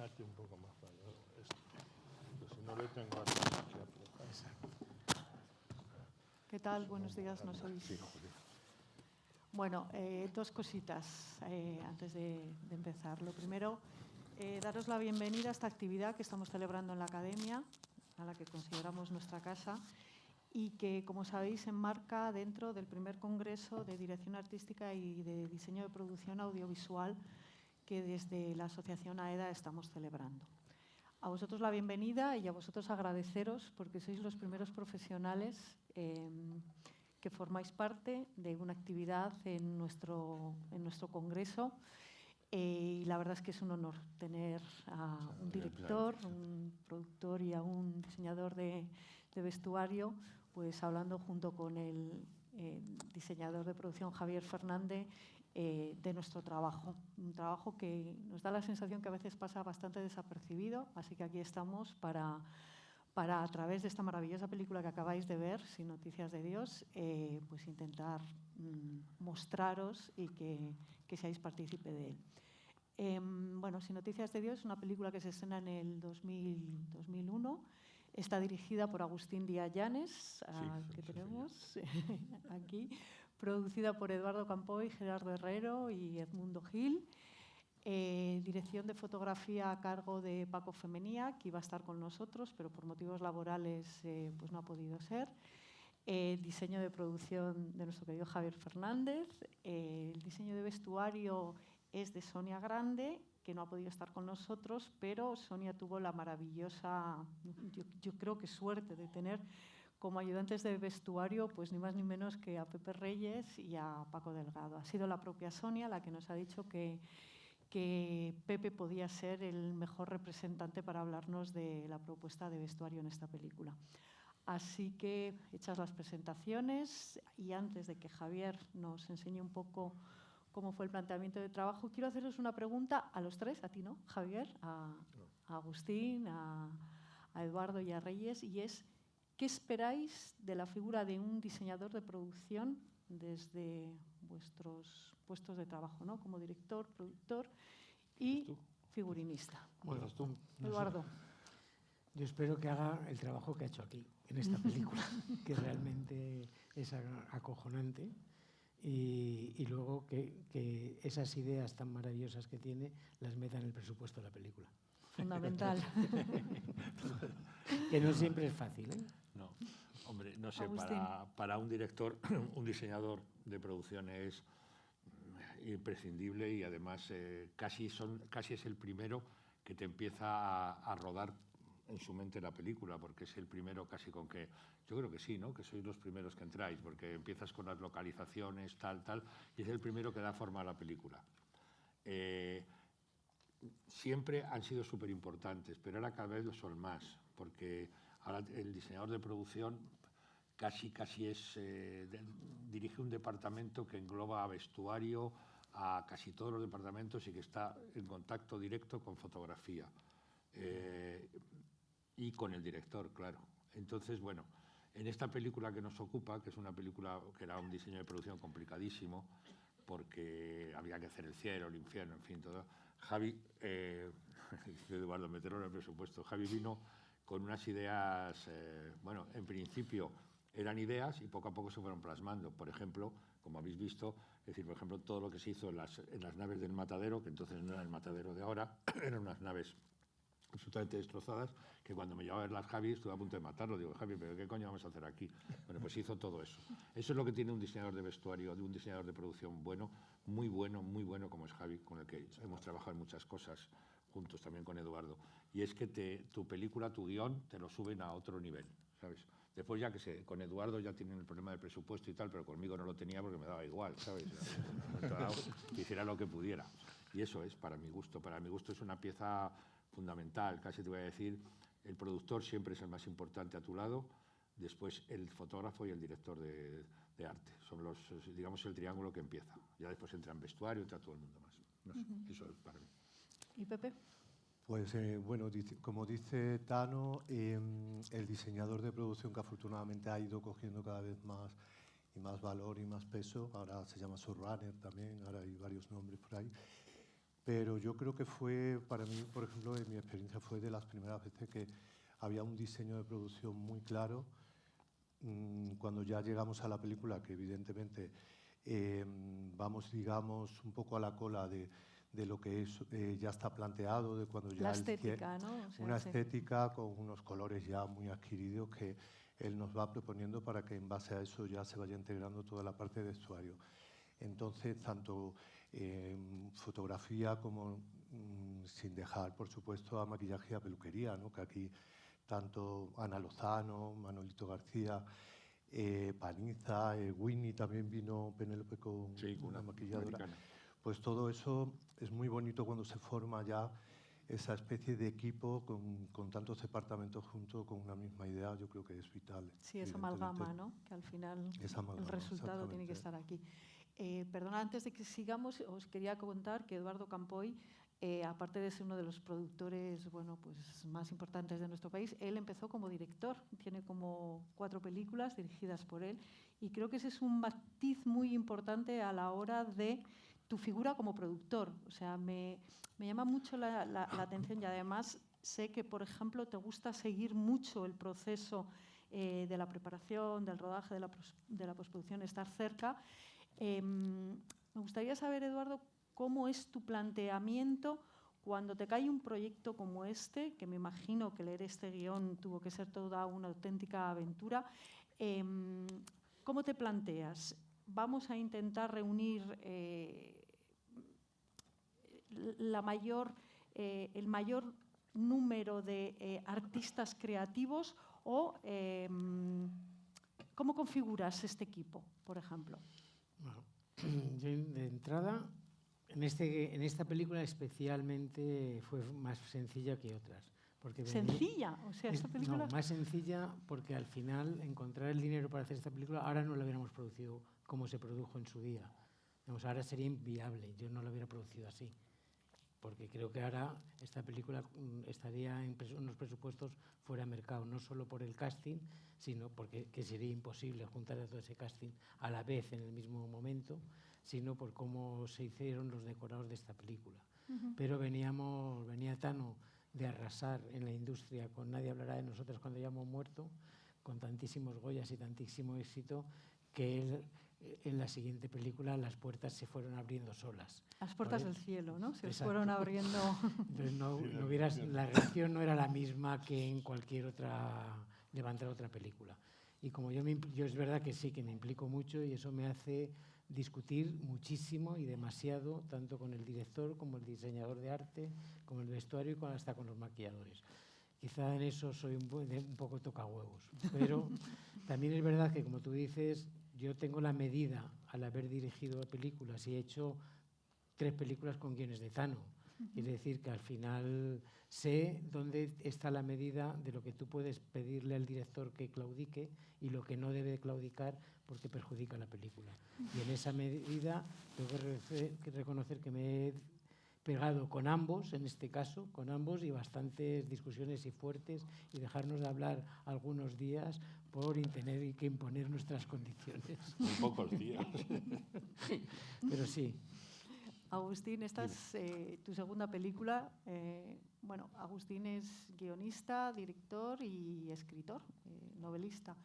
Acércate un poco más para esto. Si no le tengo aquí apretado. Exacto. ¿Qué tal? Buenos días, nos oís. Sí, joder. Bueno, dos cositas antes de empezar. Lo primero, daros la bienvenida a esta actividad que estamos celebrando en la Academia, a la que consideramos nuestra casa, y que, como sabéis, se enmarca dentro del primer Congreso de Dirección Artística y de Diseño de Producción Audiovisual que desde la Asociación AEDA estamos celebrando. A vosotros la bienvenida y a vosotros agradeceros porque sois los primeros profesionales que formáis parte de una actividad en nuestro congreso. Y la verdad es que es un honor tener a un director, un productor y a un diseñador de vestuario, pues hablando junto con el diseñador de producción Javier Fernández de nuestro trabajo. Un trabajo que nos da la sensación que a veces pasa bastante desapercibido, así que aquí estamos para a través de esta maravillosa película que acabáis de ver, Sin noticias de Dios, pues intentar mostraros y que seáis partícipe de él. Bueno, Sin noticias de Dios es una película que se estrena en el 2001. Está dirigida por Agustín Díaz Llanes, que tenemos aquí, producida por Eduardo Campoy, Gerardo Herrero y Edmundo Gil. Dirección de fotografía a cargo de Paco Femenía, que iba a estar con nosotros, pero por motivos laborales pues no ha podido ser. Diseño de producción de nuestro querido Javier Fernández. El diseño de vestuario es de Sonia Grande, que no ha podido estar con nosotros, pero Sonia tuvo la maravillosa, yo creo que suerte de tener como ayudantes de vestuario, pues ni más ni menos que a Pepe Reyes y a Paco Delgado. Ha sido la propia Sonia la que nos ha dicho que Pepe podía ser el mejor representante para hablarnos de la propuesta de vestuario en esta película. Así que, hechas las presentaciones, y antes de que Javier nos enseñe un poco cómo fue el planteamiento de trabajo, quiero haceros una pregunta a los tres, a ti, ¿no, Javier? A Agustín, a Eduardo y a Reyes, y es, ¿qué esperáis de la figura de un diseñador de producción desde vuestros puestos de trabajo, ¿no? Como director, productor y figurinista? Bueno, tú, Eduardo. Yo espero que haga el trabajo que ha hecho aquí, en esta película, que realmente es acojonante. Y luego que esas ideas tan maravillosas que tiene las meta en el presupuesto de la película. Fundamental. Que no siempre es fácil, ¿eh? No, hombre, no sé, Agustín. para un director, un diseñador de producción es imprescindible y además casi es el primero que te empieza a rodar en su mente la película, porque es el primero casi con que, yo creo que sí, ¿no? Que sois los primeros que entráis, porque empiezas con las localizaciones, tal, y es el primero que da forma a la película. Siempre han sido súper importantes, pero ahora cada vez lo son más, porque ahora el diseñador de producción casi es, dirige un departamento que engloba a vestuario, a casi todos los departamentos y que está en contacto directo con fotografía. Y con el director, claro. Entonces, bueno, en esta película que nos ocupa, que es una película que era un diseño de producción complicadísimo, porque había que hacer el cielo, el infierno, en fin, todo. Javi, dice Eduardo, meterlo en el presupuesto. Javi vino con unas ideas, bueno, en principio eran ideas y poco a poco se fueron plasmando. Por ejemplo, como habéis visto, es decir, por ejemplo, todo lo que se hizo en las naves del matadero, que entonces no era el matadero de ahora, eran unas naves absolutamente destrozadas, que cuando me llevaba a ver las Javi estuve a punto de matarlo. Digo, Javi, ¿pero qué coño vamos a hacer aquí? Bueno, pues hizo todo eso. Eso es lo que tiene un diseñador de vestuario, de un diseñador de producción bueno, muy bueno como es Javi, con el que hemos trabajado en muchas cosas juntos, también con Eduardo. Y es que tu película, tu guión, te lo suben a otro nivel, ¿sabes? Después ya que con Eduardo ya tienen el problema del presupuesto y tal, pero conmigo no lo tenía porque me daba igual, ¿sabes? Que hiciera lo que pudiera. Y eso es, para mi gusto es una pieza fundamental, casi te voy a decir, el productor siempre es el más importante a tu lado, después el fotógrafo y el director de arte. Son los, digamos, el triángulo que empieza. Ya después entra en vestuario, entra todo el mundo más. No sé, eso es para mí. ¿Y Pepe? Pues bueno, como dice Tano, el diseñador de producción que afortunadamente ha ido cogiendo cada vez más y más valor y más peso, ahora se llama showrunner también, ahora hay varios nombres por ahí, pero yo creo que fue, para mí, por ejemplo, en mi experiencia fue de las primeras veces que había un diseño de producción muy claro. Cuando ya llegamos a la película, que evidentemente vamos, digamos, un poco a la cola de lo que es, ya está planteado, de cuando ya La estética, ¿no? O sea, una sí. estética con unos colores ya muy adquiridos que él nos va proponiendo para que en base a eso ya se vaya integrando toda la parte de vestuario. Entonces, tanto fotografía como, sin dejar, por supuesto, a maquillaje y a peluquería, ¿no? Que aquí tanto Ana Lozano, Manolito García, Paniza, Winnie también vino, Penélope con Sí, una una maquilladora. americana. Pues todo eso es muy bonito cuando se forma ya esa especie de equipo con tantos departamentos juntos con una misma idea. Yo creo que es vital. Sí, esa evidentemente. amalgama, ¿no? Que al final Esa el amalgama, resultado tiene que estar aquí. Perdona, antes de que sigamos, os quería contar que Eduardo Campoy, aparte de ser uno de los productores, bueno, pues más importantes de nuestro país, él empezó como director. Tiene como 4 películas dirigidas por él y creo que ese es un matiz muy importante a la hora de tu figura como productor. O sea, me llama mucho la atención y además sé que, por ejemplo, te gusta seguir mucho el proceso de la preparación, del rodaje, de la postproducción, estar cerca. Me gustaría saber, Eduardo, cómo es tu planteamiento cuando te cae un proyecto como este, que me imagino que leer este guión tuvo que ser toda una auténtica aventura. ¿Cómo te planteas? ¿Vamos a intentar reunir el mayor número de artistas creativos o cómo configuras este equipo, por ejemplo? Bueno, yo de entrada, en esta película especialmente fue más sencilla que otras. Porque ¿Sencilla? O sea, esta película... No, más sencilla porque al final encontrar el dinero para hacer esta película, ahora no la hubiéramos producido como se produjo en su día. Digamos, ahora sería inviable, yo no la hubiera producido así. Porque creo que ahora esta película estaría en unos presupuestos fuera de mercado, no solo por el casting, sino porque sería imposible juntar a todo ese casting a la vez en el mismo momento, sino por cómo se hicieron los decorados de esta película. Pero venía Tano de arrasar en la industria con Nadie hablará de nosotros cuando ya hemos muerto, con tantísimos Goyas y tantísimo éxito, que él, en la siguiente película las puertas se fueron abriendo solas. Las puertas del cielo, ¿no? Se Exacto. fueron abriendo. Entonces la reacción no era la misma que en cualquier otra, levantar otra película. Y como yo es verdad que sí, que me implico mucho y eso me hace discutir muchísimo y demasiado, tanto con el director como el diseñador de arte, como el vestuario y hasta con los maquilladores. Quizá en eso soy un poco tocahuevos, pero también es verdad que, como tú dices, yo tengo la medida al haber dirigido películas y he hecho 3 películas con guiones de Tano. Es decir, que al final sé dónde está la medida de lo que tú puedes pedirle al director que claudique y lo que no debe claudicar porque perjudica la película. Y en esa medida tengo que reconocer que me he pegado con ambos, en este caso, con ambos, y bastantes discusiones y fuertes, y dejarnos de hablar algunos días por tener que imponer nuestras condiciones. Muy pocos días. Pero sí. Agustín, esta es tu segunda película. Bueno, Agustín es guionista, director y escritor, novelista.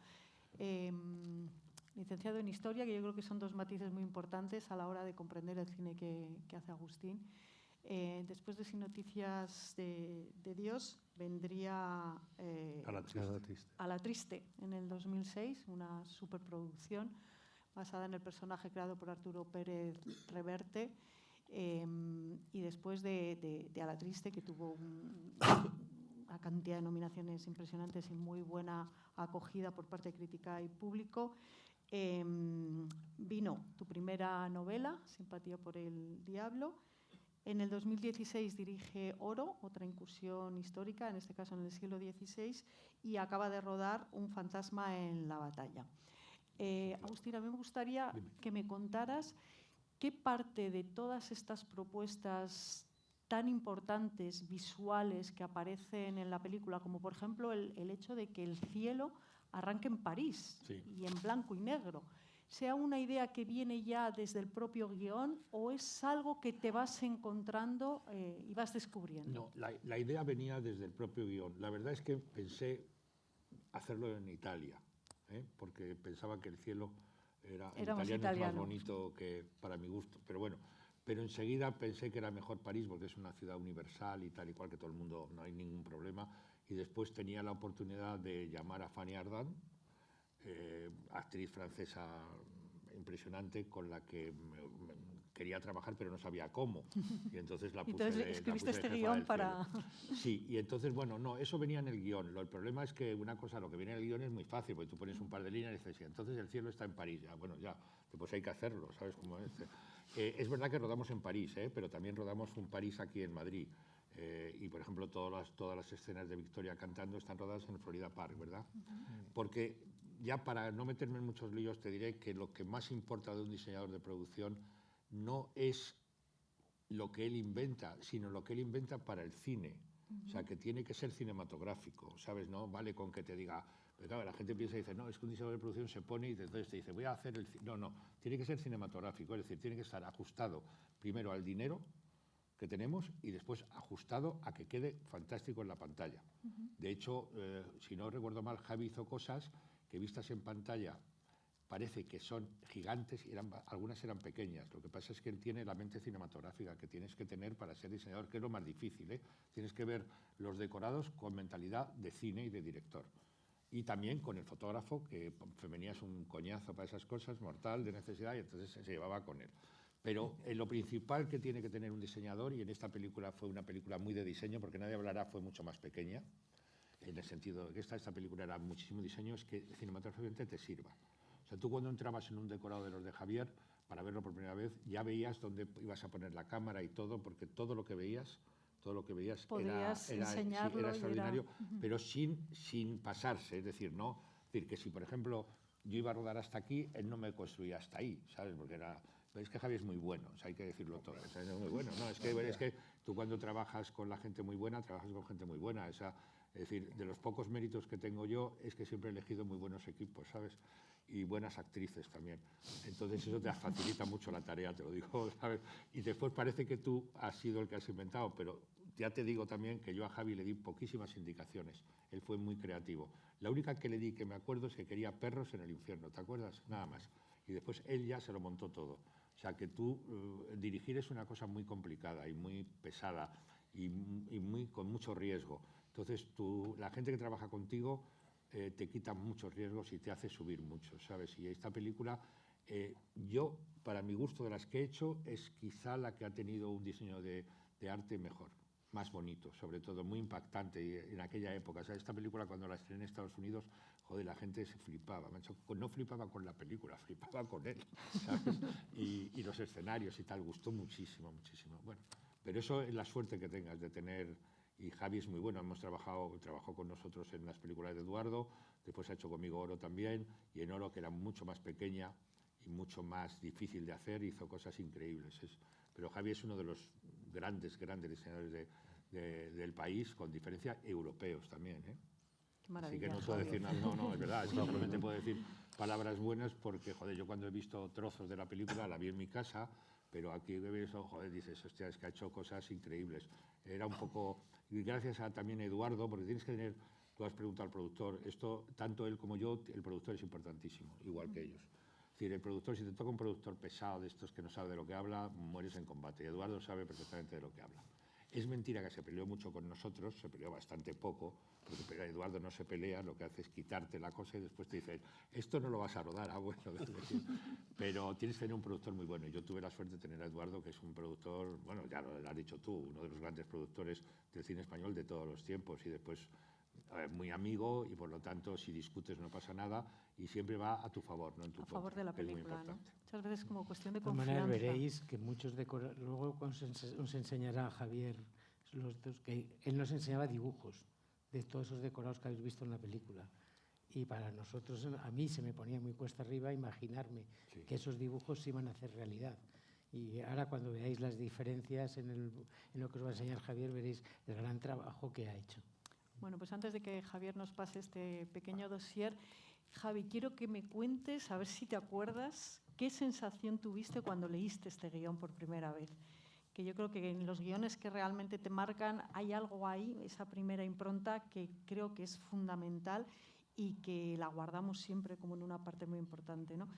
Licenciado en Historia, que yo creo que son 2 matices muy importantes a la hora de comprender el cine que hace Agustín. Después de Sin Noticias de Dios, vendría A la Triste en el 2006, una superproducción basada en el personaje creado por Arturo Pérez Reverte. Y después de A la Triste, que tuvo una cantidad de nominaciones impresionantes y muy buena acogida por parte de crítica y público, vino tu primera novela, Simpatía por el Diablo. En el 2016 dirige Oro, otra incursión histórica, en este caso en el siglo XVI, y acaba de rodar Un fantasma en la batalla. Agustín, a mí me gustaría que me contaras qué parte de todas estas propuestas tan importantes, visuales, que aparecen en la película, como por ejemplo el hecho de que el cielo arranque en París, sí, y en blanco y negro. sea una idea que viene ya desde el propio guión o es algo que te vas encontrando y vas descubriendo? No, la idea venía desde el propio guión. La verdad es que pensé hacerlo en Italia, porque pensaba que el cielo era Éramos italiano es más italianos. bonito que para mi gusto. Pero bueno, pero enseguida pensé que era mejor París porque es una ciudad universal y tal y cual, que todo el mundo, no hay ningún problema. Y después tenía la oportunidad de llamar a Fanny Ardant, actriz francesa impresionante con la que quería trabajar pero no sabía cómo, y entonces la Y puse entonces de, escribiste la puse de este jefa guión del para... cielo. Sí, y entonces, bueno, no, eso venía en el guión. El problema es que una cosa, lo que viene en el guión es muy fácil, porque tú pones un par de líneas y dices, sí, entonces el cielo está en París. Ya, bueno, ya, pues hay que hacerlo, ¿sabes cómo es? Es verdad que rodamos en París, pero también rodamos un París aquí en Madrid. Y, por ejemplo, todas las escenas de Victoria cantando están rodadas en Florida Park, ¿verdad? Porque ya para no meterme en muchos líos te diré que lo que más importa de un diseñador de producción no es lo que él inventa, sino lo que él inventa para el cine. O sea, que tiene que ser cinematográfico, ¿sabes? No vale con que te diga... Pero claro, la gente piensa y dice, no, es que un diseñador de producción se pone y entonces te dice, voy a hacer el... No, no, tiene que ser cinematográfico, es decir, tiene que estar ajustado primero al dinero que tenemos y después ajustado a que quede fantástico en la pantalla. De hecho, si no recuerdo mal, Javi hizo cosas que vistas en pantalla parece que son gigantes y algunas eran pequeñas. Lo que pasa es que él tiene la mente cinematográfica que tienes que tener para ser diseñador, que es lo más difícil, ¿eh? Tienes que ver los decorados con mentalidad de cine y de director. Y también con el fotógrafo, que Femenía es un coñazo para esas cosas, mortal, de necesidad, y entonces se llevaba con él. Pero lo principal que tiene que tener un diseñador, y en esta película fue una película muy de diseño, porque Nadie hablará fue mucho más pequeña, en el sentido de que esta película era muchísimo diseño, es que cinematográficamente te sirva. O sea, tú cuando entrabas en un decorado de los de Javier, para verlo por primera vez, ya veías dónde ibas a poner la cámara y todo, porque todo lo que veías era extraordinario, pero sin pasarse. Es decir, no, es decir, que si, por ejemplo, yo iba a rodar hasta aquí, él no me construía hasta ahí, ¿sabes? Porque era... Es que Javi es muy bueno, o sea, hay que decirlo todo. O sea, es muy bueno. No, es que tú cuando trabajas con la gente muy buena, trabajas con gente muy buena. Es decir, de los pocos méritos que tengo yo es que siempre he elegido muy buenos equipos, ¿sabes? Y buenas actrices también. Entonces eso te facilita mucho la tarea, te lo digo, ¿sabes? Y después parece que tú has sido el que has inventado, pero ya te digo también que yo a Javi le di poquísimas indicaciones. Él fue muy creativo. La única que le di, que me acuerdo, es que quería perros en el infierno, ¿te acuerdas? Nada más. Y después él ya se lo montó todo. O sea, que tú dirigir es una cosa muy complicada y muy pesada y con mucho riesgo. Entonces, la gente que trabaja contigo te quita muchos riesgos y te hace subir mucho, ¿sabes? Y esta película, yo, para mi gusto, de las que he hecho, es quizá la que ha tenido un diseño de arte mejor, más bonito, sobre todo, muy impactante y en aquella época. O sea, esta película, cuando la estrené en Estados Unidos, joder, la gente se flipaba. No flipaba con la película, flipaba con él, ¿sabes? Y los escenarios y tal, gustó muchísimo, muchísimo. Bueno, pero eso es la suerte que tengas de tener... Y Javi es muy bueno, trabajó con nosotros en las películas de Eduardo, después ha hecho conmigo Oro también, y en Oro, que era mucho más pequeña y mucho más difícil de hacer, hizo cosas increíbles. Pero Javi es uno de los grandes diseñadores del país, con diferencia europeos también, ¿eh? Qué maravilla, Así que no puedo decir nada, no, es verdad, simplemente puedo decir palabras buenas porque, joder, yo cuando he visto trozos de la película la vi en mi casa, pero aquí ves, joder, dices, hostia, es que ha hecho cosas increíbles. Era un poco, y gracias también a Eduardo, porque tienes que tener, tú has preguntado al productor, esto, tanto él como yo, el productor es importantísimo, igual que ellos. Es decir, el productor, si te toca un productor pesado de estos que no sabe de lo que habla, mueres en combate. Y Eduardo sabe perfectamente de lo que habla. Es mentira que se peleó mucho con nosotros, se peleó bastante poco, porque Eduardo no se pelea, lo que hace es quitarte la cosa y después te dice, esto no lo vas a rodar, bueno, pero tienes que tener un productor muy bueno. Y yo tuve la suerte de tener a Eduardo, que es un productor, bueno, ya lo has dicho tú, uno de los grandes productores del cine español de todos los tiempos, y después muy amigo, y por lo tanto, si discutes no pasa nada, y siempre va a tu favor, no en tu contra. A favor de la película, ¿no? Muchas veces como cuestión de De todas confianza. maneras veréis que muchos decorados, luego os enseñará a Javier, que él nos enseñaba dibujos de todos esos decorados que habéis visto en la película. Y para nosotros, a mí se me ponía muy cuesta arriba imaginarme que esos dibujos se iban a hacer realidad. Y ahora cuando veáis las diferencias en lo que os va a enseñar Javier, veréis el gran trabajo que ha hecho. Bueno, pues antes de que Javier nos pase este pequeño dossier, Javi, quiero que me cuentes, a ver si te acuerdas, qué sensación tuviste cuando leíste este guión por primera vez. Que yo creo que en los guiones que realmente te marcan hay algo ahí, esa primera impronta que creo que es fundamental y que la guardamos siempre como en una parte muy importante, ¿no?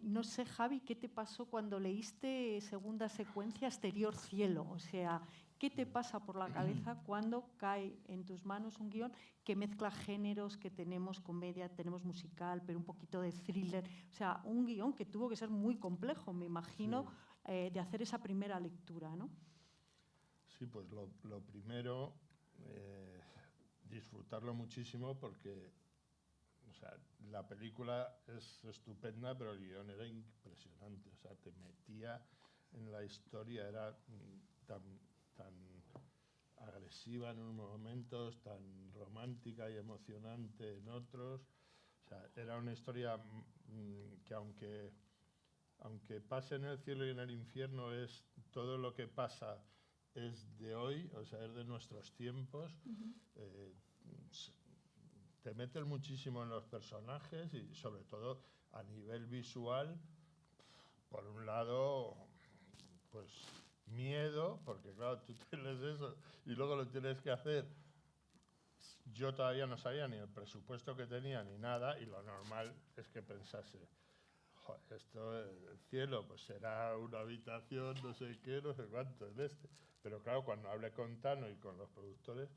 No sé, Javi, ¿qué te pasó cuando leíste segunda secuencia Exterior Cielo? O sea, ¿qué te pasa por la cabeza cuando cae en tus manos un guión que mezcla géneros, que tenemos comedia, tenemos musical, pero un poquito de thriller? O sea, un guión que tuvo que ser muy complejo, me imagino, de hacer esa primera lectura, ¿no? Sí, pues lo primero, disfrutarlo muchísimo porque, o sea, la película es estupenda, pero el guión era impresionante. O sea, te metía en la historia, era tan agresiva en unos momentos, tan romántica y emocionante en otros. O sea, era una historia que aunque pase en el cielo y en el infierno, es todo lo que pasa es de hoy, o sea, es de nuestros tiempos. Te metes muchísimo en los personajes y sobre todo a nivel visual, por un lado, pues miedo, porque claro, tú tienes eso y luego lo tienes que hacer. Yo todavía no sabía ni el presupuesto que tenía ni nada y lo normal es que pensase, esto, el cielo, pues será una habitación, no sé qué, no sé cuánto, en este. Pero claro, cuando hablé con Tano y con los productores,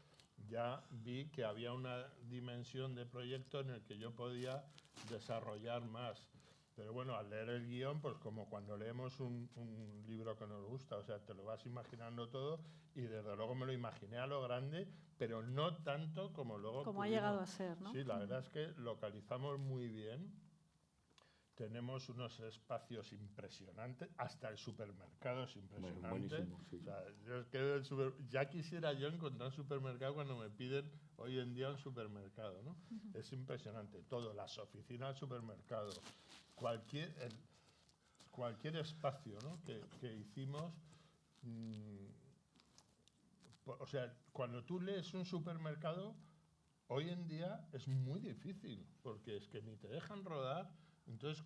ya vi que había una dimensión de proyecto en el que yo podía desarrollar más. Pero bueno, al leer el guión, pues como cuando leemos un libro que nos gusta, o sea, te lo vas imaginando todo y desde luego me lo imaginé a lo grande, pero no tanto como luego Como ha llegado a ser, ¿no? Sí, la verdad es que localizamos muy bien. Tenemos unos espacios impresionantes, hasta el supermercado es impresionante. Bueno, buenísimo, sí. O sea, yo es que ya quisiera yo encontrar un supermercado cuando me piden hoy en día un supermercado, ¿no? Es impresionante todo, las oficinas del supermercado, cualquier espacio, ¿no? que hicimos. O sea, cuando tú lees un supermercado, hoy en día es muy difícil, porque es que ni te dejan rodar. Entonces,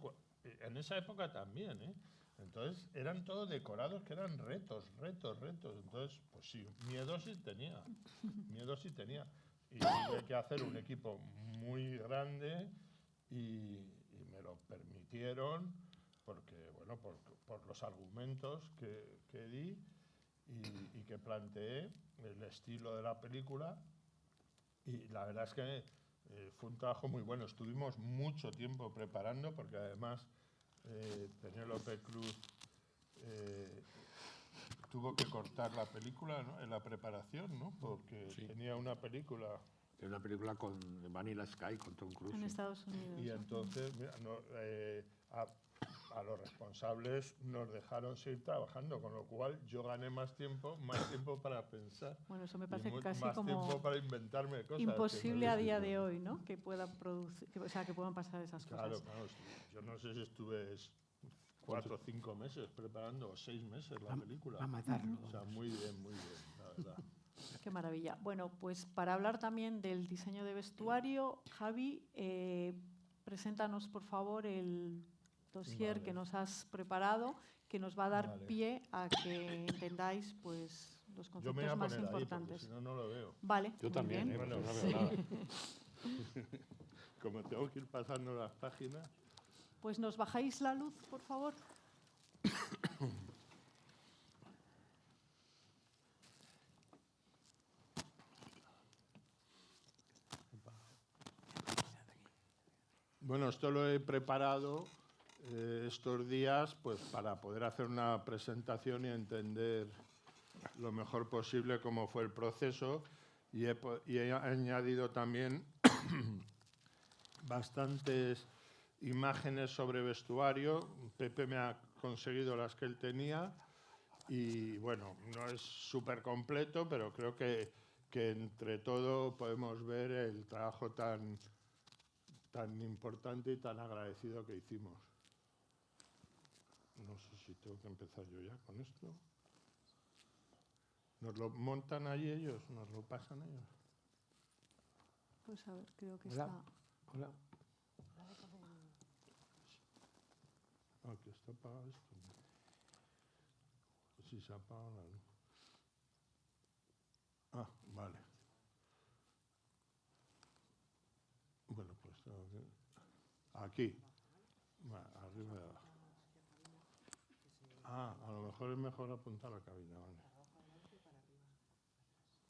en esa época también, ¿eh? Entonces, eran todos decorados que eran retos. Entonces, pues sí, miedo sí tenía. Y tuve que hacer un equipo muy grande y me lo permitieron porque, bueno, por los argumentos que di y que planteé, el estilo de la película. Y la verdad es que fue un trabajo muy bueno. Estuvimos mucho tiempo preparando porque además Penélope Cruz tuvo que cortar la película, ¿no? En la preparación, ¿no? Porque Sí. tenía una película. Es una película con Vanilla Sky, con Tom Cruise. En Sí. Estados Unidos. Y entonces mira, a los responsables nos dejaron seguir trabajando, con lo cual yo gané más tiempo para pensar. Bueno, eso me Y parece casi más como tiempo para inventarme cosas. imposible a día de hoy, ¿no? Que puedan producir, o sea, que puedan pasar esas Claro, cosas. claro. Yo no sé si estuve 4 o 5 meses preparando, o 6 meses la película. A matarlo. O sea, muy bien, la verdad. Qué maravilla. Bueno, pues para hablar también del diseño de vestuario, Javi, preséntanos por favor el dossier que nos has preparado, que nos va a dar Vale. pie a que entendáis pues, los Yo me voy conceptos a más poner ahí, porque importantes. si no, no lo veo. Vale, Yo muy también, bien. Bueno, no sí. veo nada. Como tengo que ir pasando las páginas. Pues nos bajáis la luz, por favor. Bueno, esto lo he preparado estos días pues, para poder hacer una presentación y entender lo mejor posible cómo fue el proceso. Y he añadido también bastantes imágenes sobre vestuario. Pepe me ha conseguido las que él tenía. Y bueno, no es súper completo, pero creo que entre todo podemos ver el trabajo tan importante y tan agradecido que hicimos. No sé si tengo que empezar yo ya con esto. ¿Nos lo montan ahí ellos? ¿Nos lo pasan ellos? Pues a ver, creo que Hola. está. Hola. está apagado esto. Si se apaga la luz. Ah, vale. Bueno, pues tengo que... Aquí. Vale, arriba y abajo. Ah, a lo mejor es mejor apuntar a la cabina, vale.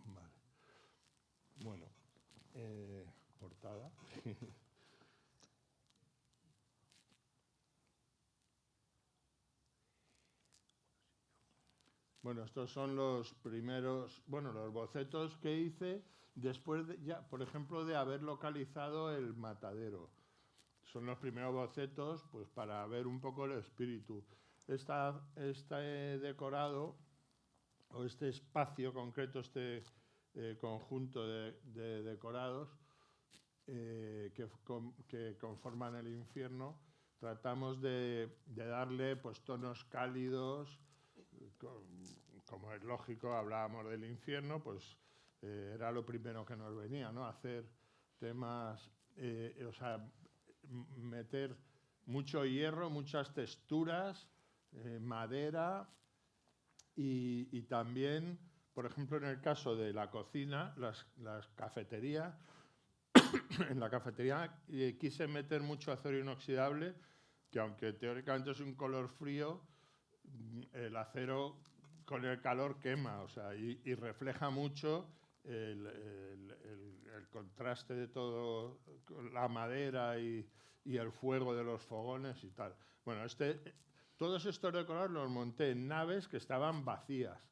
Vale. Bueno, portada. Bueno, estos son los primeros, bueno, los bocetos que hice después de, ya, por ejemplo, de haber localizado el matadero. Son los primeros bocetos, pues, para ver un poco el espíritu. Este decorado, o este espacio concreto, este conjunto de decorados que conforman el infierno, tratamos de darle, pues, tonos cálidos, como es lógico, hablábamos del infierno, pues era lo primero que nos venía, ¿no? Hacer temas, o sea, meter mucho hierro, muchas texturas, madera y también, por ejemplo, en el caso de la cocina, las cafeterías, en la cafetería quise meter mucho acero inoxidable, que aunque teóricamente es un color frío, el acero con el calor quema, o sea, y refleja mucho el contraste de todo, la madera y el fuego de los fogones y tal. Bueno, todos estos decorados los monté en naves que estaban vacías.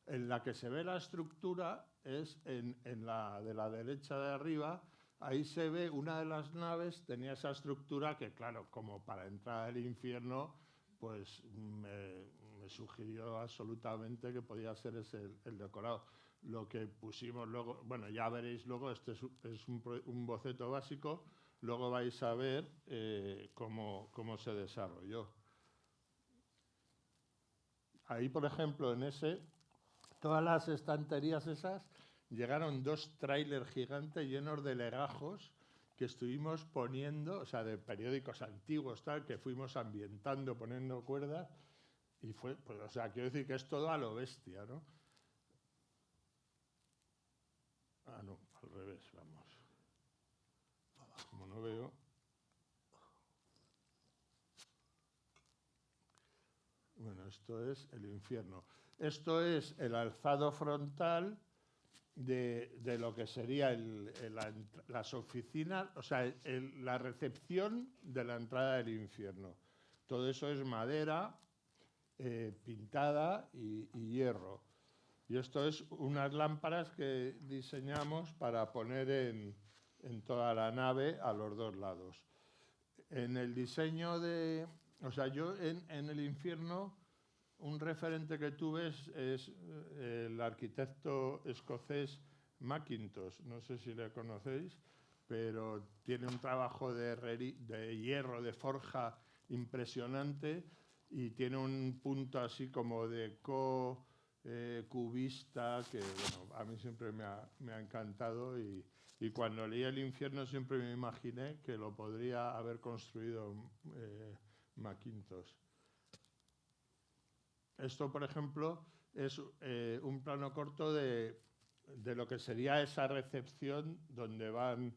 En la que se ve la estructura es en la de la derecha de arriba. Ahí se ve una de las naves, tenía esa estructura que, claro, como para entrar al infierno, pues me sugirió absolutamente que podía ser ese el decorado. Lo que pusimos luego, bueno, ya veréis luego, este es un boceto básico, luego vais a ver cómo se desarrolló. Ahí, por ejemplo, en todas las estanterías esas, llegaron 2 tráilers gigantes llenos de legajos que estuvimos poniendo, o sea, de periódicos antiguos, tal, que fuimos ambientando, poniendo cuerdas, y fue, pues, o sea, quiero decir que es todo a lo bestia, ¿no? Ah, no, al revés, vamos. Como no veo... Bueno, esto es el infierno. Esto es el alzado frontal de lo que sería las oficinas, o sea, la recepción de la entrada del infierno. Todo eso es madera pintada y hierro. Y esto es unas lámparas que diseñamos para poner en toda la nave a los 2 lados. En el diseño o sea, yo en el infierno, un referente que tuve es el arquitecto escocés Mackintosh, no sé si le conocéis, pero tiene un trabajo de hierro, de forja impresionante, y tiene un punto así como de cubista que, bueno, a mí siempre me ha encantado, y cuando leí El infierno siempre me imaginé que lo podría haber construido Mackintosh. Esto, por ejemplo, es un plano corto de lo que sería esa recepción donde van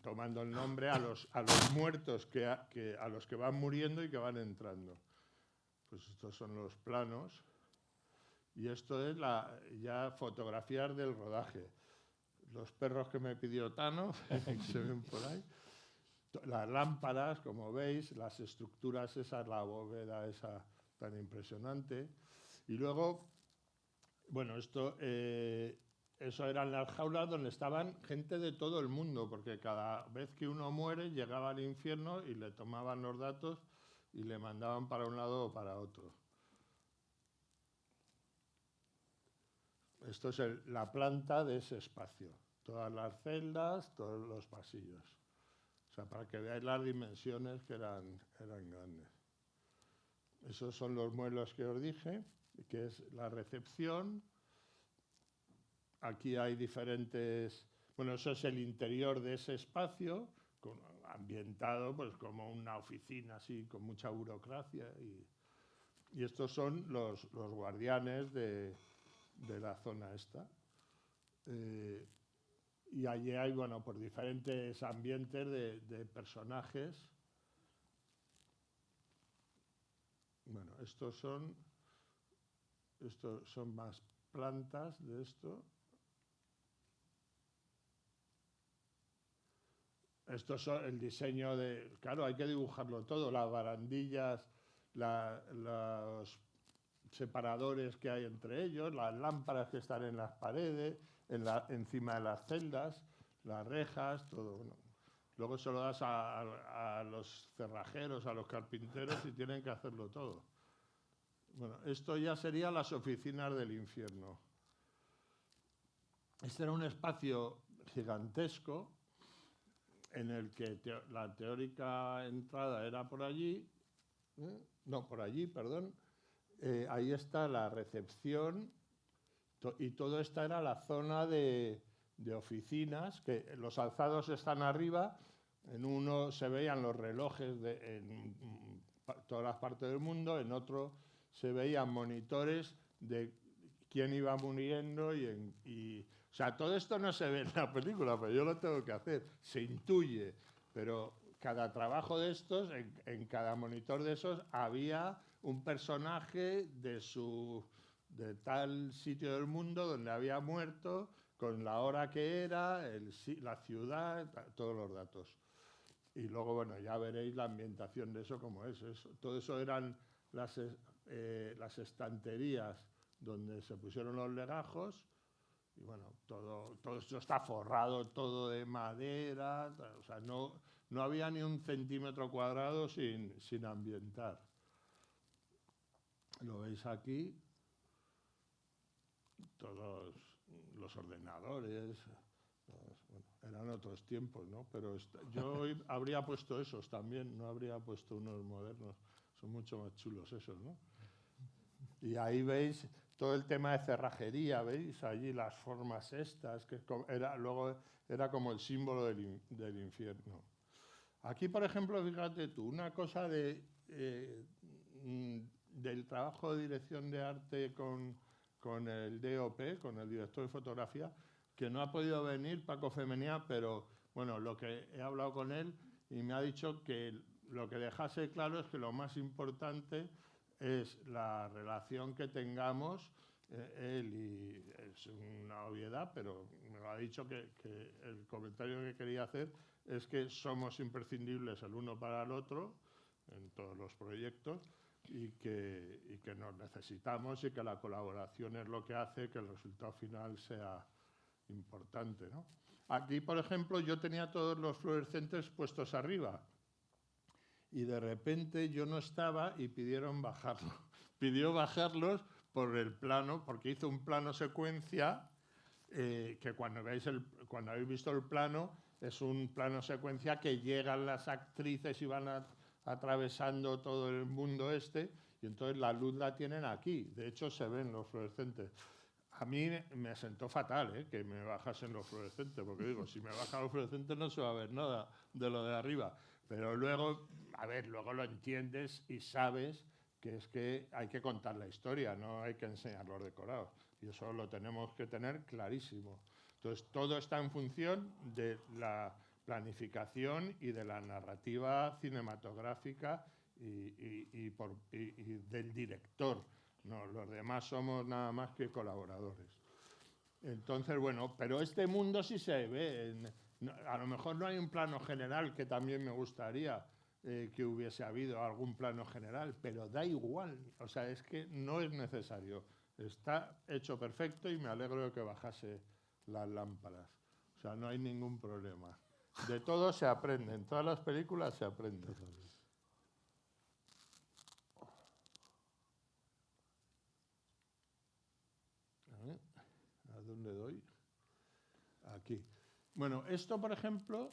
tomando el nombre a los muertos, a los que van muriendo y que van entrando. Pues estos son los planos. Y esto es ya fotografías del rodaje. Los perros que me pidió Tano, que se ven por ahí. Las lámparas, como veis, las estructuras esas, la bóveda esa tan impresionante. Y luego, bueno, eso eran las jaulas donde estaban gente de todo el mundo, porque cada vez que uno muere llegaba al infierno y le tomaban los datos y le mandaban para un lado o para otro. Esto es la planta de ese espacio. Todas las celdas, todos los pasillos. O sea, para que veáis las dimensiones que eran grandes. Esos son los muebles que os dije, que es la recepción. Aquí hay diferentes... Bueno, eso es el interior de ese espacio, con ambientado pues como una oficina así, con mucha burocracia. Y estos son los guardianes de la zona esta. Y allí hay, bueno, pues diferentes ambientes de personajes. Bueno, estos son más plantas de esto. Esto es el diseño de... Claro, hay que dibujarlo todo, las barandillas, los separadores que hay entre ellos, las lámparas que están en las paredes, encima de las celdas, las rejas, todo. Bueno, luego se lo das a los cerrajeros, a los carpinteros y tienen que hacerlo todo. Bueno, esto ya sería las oficinas del infierno. Este era un espacio gigantesco en el que la teórica entrada era por allí, no, por allí, perdón. Ahí está la recepción y todo esta era la zona de oficinas, que los alzados están arriba, en uno se veían los relojes en todas las partes del mundo, en otro se veían monitores de quién iba muriendo o sea, todo esto no se ve en la película, pero yo lo tengo que hacer, se intuye, pero cada trabajo de estos, en cada monitor de esos, había un personaje de tal sitio del mundo donde había muerto, con la hora que era, la ciudad, todos los datos. Y luego, bueno, ya veréis la ambientación de eso como es. Todo eso eran las estanterías donde se pusieron los legajos. Y bueno, todo esto está forrado, todo de madera, o sea, no había ni un centímetro cuadrado sin ambientar. Lo veis aquí, todos los ordenadores, bueno, eran otros tiempos, ¿no? Pero yo habría puesto esos también, no habría puesto unos modernos, son mucho más chulos esos, ¿no? Y ahí veis todo el tema de cerrajería, ¿veis? Allí las formas estas, que luego era como el símbolo del infierno. Aquí, por ejemplo, fíjate tú, una cosa del trabajo de dirección de arte con el DOP, con el director de fotografía, que no ha podido venir, Paco Femenía, pero bueno, lo que he hablado con él y me ha dicho que lo que dejase claro es que lo más importante es la relación que tengamos él, y es una obviedad, pero me lo ha dicho que el comentario que quería hacer es que somos imprescindibles el uno para el otro en todos los proyectos y que nos necesitamos y que la colaboración es lo que hace que el resultado final sea importante, ¿no? Aquí, por ejemplo, yo tenía todos los fluorescentes puestos arriba y de repente yo no estaba y pidieron bajarlo. Pidió bajarlos por el plano, porque hizo un plano secuencia que cuando habéis visto el plano es un plano secuencia que llegan las actrices y van atravesando todo el mundo y entonces la luz la tienen aquí. De hecho, se ven los fluorescentes. A mí me sentó fatal que me bajasen los fluorescentes, porque digo, si me bajan los fluorescentes no se va a ver nada de lo de arriba. Pero luego, luego lo entiendes y sabes que es que hay que contar la historia, no hay que enseñar los decorados. Y eso lo tenemos que tener clarísimo. Entonces, todo está en función de la planificación y de la narrativa cinematográfica y del director. No, los demás somos nada más que colaboradores. Entonces, bueno, pero este mundo sí se ve. A lo mejor no hay un plano general, que también me gustaría que hubiese habido algún plano general, pero da igual. O sea, es que no es necesario. Está hecho perfecto y me alegro de que bajase las lámparas. O sea, no hay ningún problema. De todo se aprende. En todas las películas se aprende. ¿A dónde doy? Aquí. Bueno, esto, por ejemplo,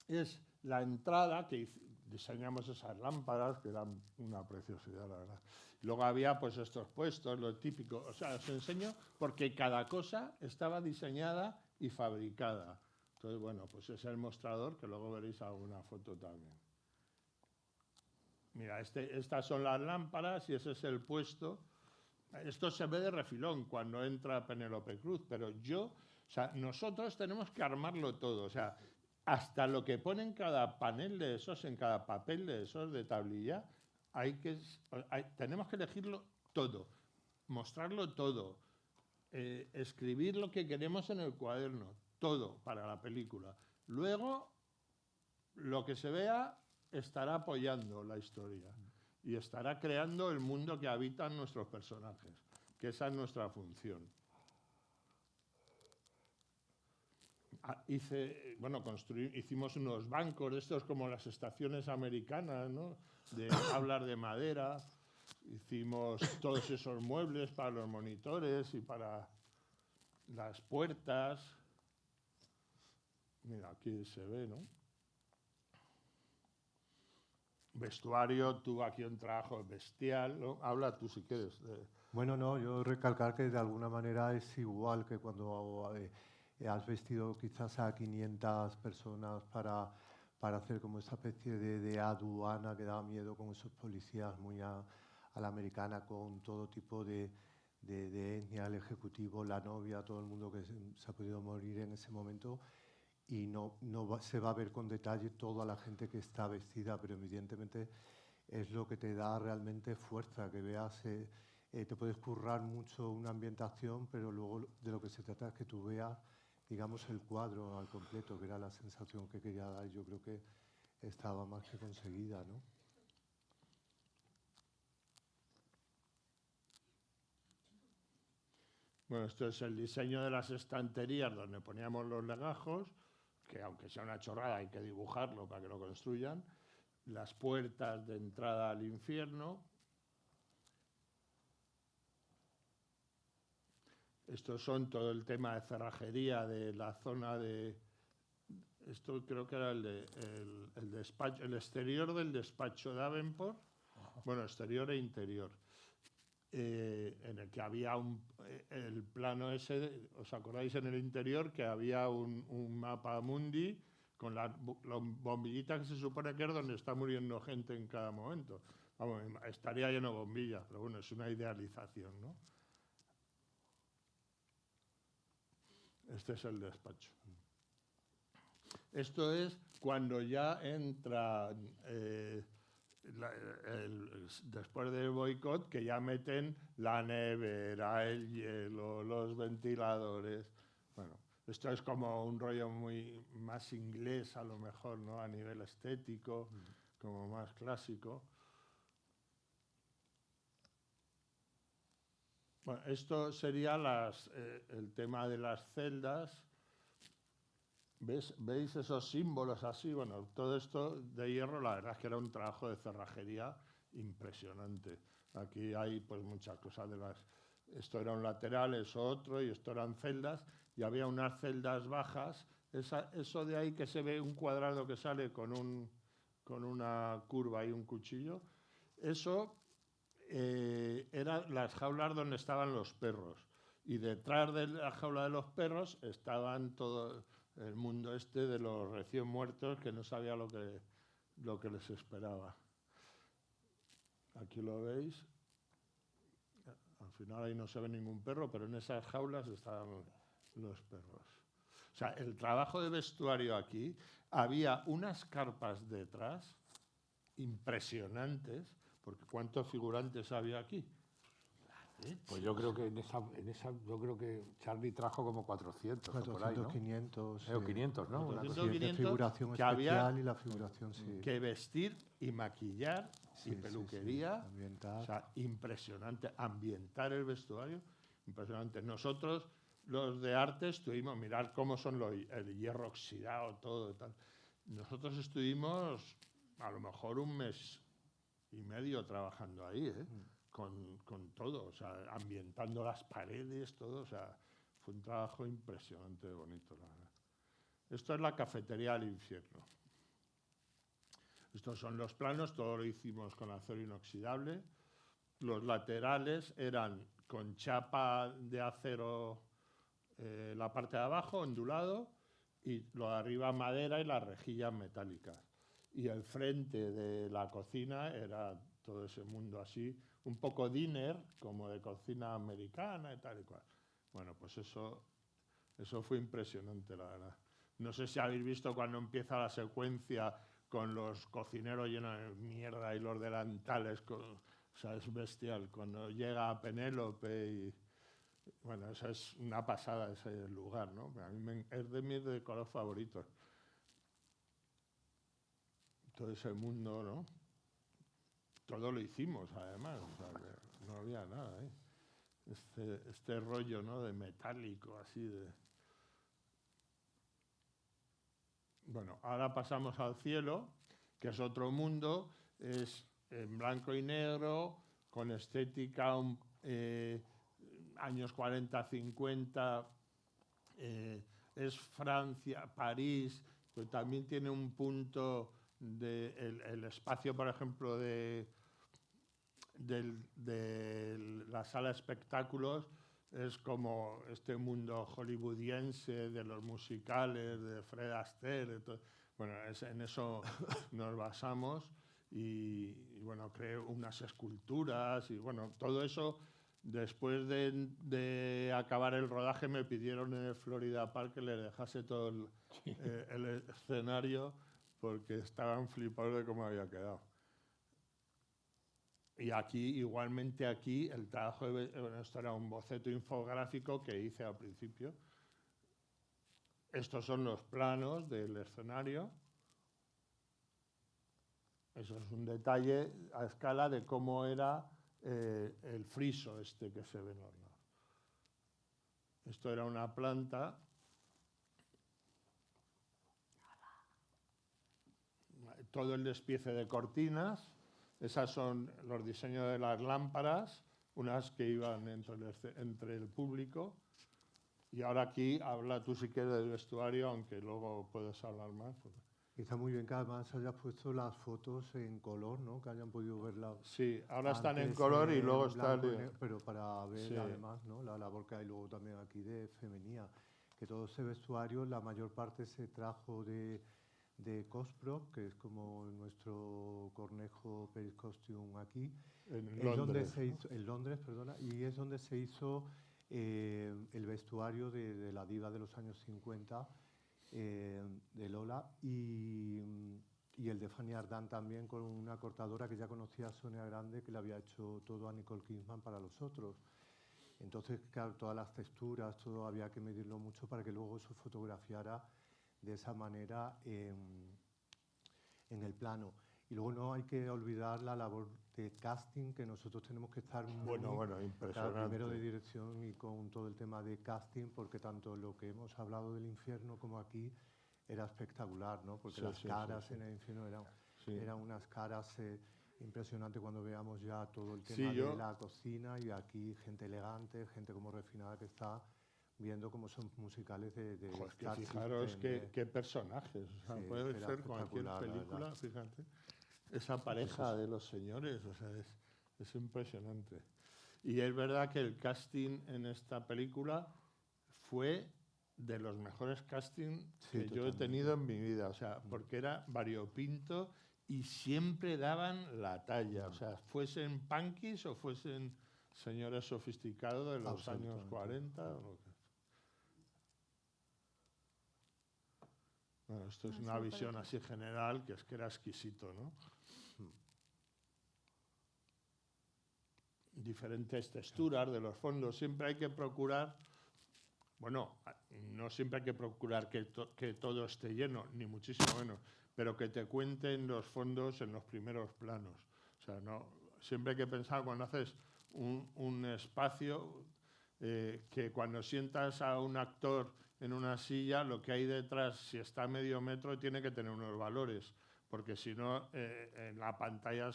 es la entrada que diseñamos esas lámparas, que eran una preciosidad, la verdad. Luego había pues estos puestos, lo típico. O sea, os enseño porque cada cosa estaba diseñada y fabricada. Entonces, bueno, pues es el mostrador, que luego veréis alguna foto también. Mira, estas son las lámparas y ese es el puesto. Esto se ve de refilón cuando entra Penélope Cruz, pero o sea, nosotros tenemos que armarlo todo, o sea, hasta lo que pone en cada panel de esos, en cada papel de esos de tablilla, tenemos que elegirlo todo, mostrarlo todo, escribir lo que queremos en el cuaderno, todo para la película. Luego, lo que se vea estará apoyando la historia y estará creando el mundo que habitan nuestros personajes, que esa es nuestra función. Hicimos unos bancos, estos como las estaciones americanas, ¿no? De hablar de madera. Hicimos todos esos muebles para los monitores y para las puertas. Mira, aquí se ve, ¿no? Vestuario, tuvo aquí un trabajo bestial, ¿no? Habla tú si quieres. Bueno, no, yo recalcar que de alguna manera es igual que cuando has vestido quizás a 500 personas para hacer como esa especie de aduana que daba miedo con esos policías muy a la americana, con todo tipo de etnia, el ejecutivo, la novia, todo el mundo que se ha podido morir en ese momento. Y se va a ver con detalle toda la gente que está vestida, pero evidentemente es lo que te da realmente fuerza, que veas, te puedes currar mucho una ambientación, pero luego de lo que se trata es que tú veas, digamos, el cuadro al completo, que era la sensación que quería dar. Yo creo que estaba más que conseguida, ¿no? Bueno, esto es el diseño de las estanterías donde poníamos los legajos, que aunque sea una chorrada hay que dibujarlo para que lo construyan, las puertas de entrada al infierno. Estos son todo el tema de cerrajería de la zona de... Esto creo que era el despacho, el exterior del despacho de Davenport, bueno, exterior e interior, en el que había el plano ese, ¿os acordáis en el interior que había un mapa mundi con la bombillita que se supone que es donde está muriendo gente en cada momento? Vamos, estaría lleno de bombillas, pero bueno, es una idealización, ¿no? Este es el despacho. Esto es cuando ya entra, después del boicot, que ya meten la nevera, el hielo, los ventiladores. Bueno, esto es como un rollo muy más inglés a lo mejor, ¿no? A nivel estético, como más clásico. Bueno, esto sería el tema de las celdas. ¿Veis esos símbolos así? Bueno, todo esto de hierro, la verdad es que era un trabajo de cerrajería impresionante. Aquí hay pues muchas cosas esto era un lateral, eso otro, y esto eran celdas, y había unas celdas bajas. Eso de ahí que se ve un cuadrado que sale con una curva y un cuchillo, eso eran las jaulas donde estaban los perros. Y detrás de la jaula de los perros estaban todo el mundo este de los recién muertos que no sabía lo que les esperaba. Aquí lo veis. Al final ahí no se ve ningún perro, pero en esas jaulas estaban los perros. O sea, el trabajo de vestuario aquí, había unas carpas detrás impresionantes, porque ¿cuántos figurantes había aquí? Pues yo creo que en esa yo creo que Charlie trajo como 400 o por ahí, ¿no? 500. O 500, ¿no? 400, 500, figuración que especial había y la figuración, sí. que vestir y maquillar Sí, y peluquería. sí, ambientar. O sea, impresionante. Ambientar el vestuario, impresionante. Nosotros, los de arte, estuvimos, mirar cómo son el hierro oxidado, todo tal. Nosotros estuvimos a lo mejor 1 mes y medio trabajando ahí, con todo, o sea, ambientando las paredes, todo, o sea, fue un trabajo impresionante, bonito, la verdad. Esto es la cafetería del infierno. Estos son los planos, todo lo hicimos con acero inoxidable. Los laterales eran con chapa de acero, la parte de abajo, ondulado, y lo de arriba madera y las rejillas metálicas. Y el frente de la cocina era todo ese mundo así, un poco diner, como de cocina americana y tal y cual. Bueno, pues eso fue impresionante, la verdad. No sé si habéis visto cuando empieza la secuencia con los cocineros llenos de mierda y los delantales, o sea, es bestial. Cuando llega Penélope y... Bueno, esa es una pasada ese lugar, ¿no? A mí es de mis decorados favoritos. Todo ese mundo, ¿no? Todo lo hicimos, además, o sea, que no había nada, ¿eh? Este rollo, ¿no? De metálico, así de... Bueno, ahora pasamos al cielo, que es otro mundo, es en blanco y negro, con estética años 40, 50, es Francia, París, pero también tiene un punto el espacio, por ejemplo, de la sala de espectáculos es como este mundo hollywoodiense de los musicales, de Fred Astaire. Bueno, en eso nos basamos y bueno, creé unas esculturas y bueno, todo eso. Después de acabar el rodaje me pidieron en el Florida Park que le dejase todo el escenario porque estaban flipados de cómo había quedado. Y aquí, igualmente aquí, el trabajo esto era un boceto infográfico que hice al principio. Estos son los planos del escenario. Eso es un detalle a escala de cómo era el friso este que se ve en los lados. Esto era una planta. Todo el despiece de cortinas. Esas son los diseños de las lámparas, unas que iban entre el público. Y ahora aquí habla tú si quieres del vestuario, aunque luego puedes hablar más. Está muy bien que además hayas puesto las fotos en color, ¿no? Que hayan podido verlas. Sí, ahora están en color y luego están... Pero para ver, sí, además, ¿no? La labor que hay luego también aquí de Femenía. Que todo ese vestuario, la mayor parte se trajo de Cosprop, que es como nuestro Cornejo Paris Costume aquí. En Londres, en Londres, perdona, y es donde se hizo el vestuario de la diva de los años 50, de Lola, y el de Fanny Ardant también, con una cortadora que ya conocía a Sonia Grande, que le había hecho todo a Nicole Kidman para los otros. Entonces, claro, todas las texturas, todo había que medirlo mucho para que luego se fotografiara de esa manera en el plano. Y luego no hay que olvidar la labor de casting, que nosotros tenemos que estar muy... Bueno, impresionante. Primero de dirección y con todo el tema de casting, porque tanto lo que hemos hablado del infierno como aquí era espectacular, ¿no? Porque las caras en el infierno eran unas caras impresionantes cuando veamos ya todo el tema de la cocina, y aquí gente elegante, gente como refinada que está viendo cómo son musicales de Joder, que fijaros qué personajes, o sea, sí, puede ser cualquier película, fíjate, esa pareja de los señores, o sea, es impresionante. Y es verdad que el casting en esta película fue de los mejores castings que yo he tenido en mi vida, o sea, porque era variopinto y siempre daban la talla, o sea, fuesen punkis o fuesen señores sofisticados de los años 40 o lo que. Bueno, esto es una visión así general, que es que era exquisito, ¿no? Diferentes texturas de los fondos. Siempre hay que procurar, bueno, no siempre hay que procurar que todo esté lleno, ni muchísimo menos, pero que te cuenten los fondos en los primeros planos. O sea, no, siempre hay que pensar cuando haces un espacio, que cuando sientas a un actor en una silla, lo que hay detrás, si está a medio metro, tiene que tener unos valores, porque si no, en la pantalla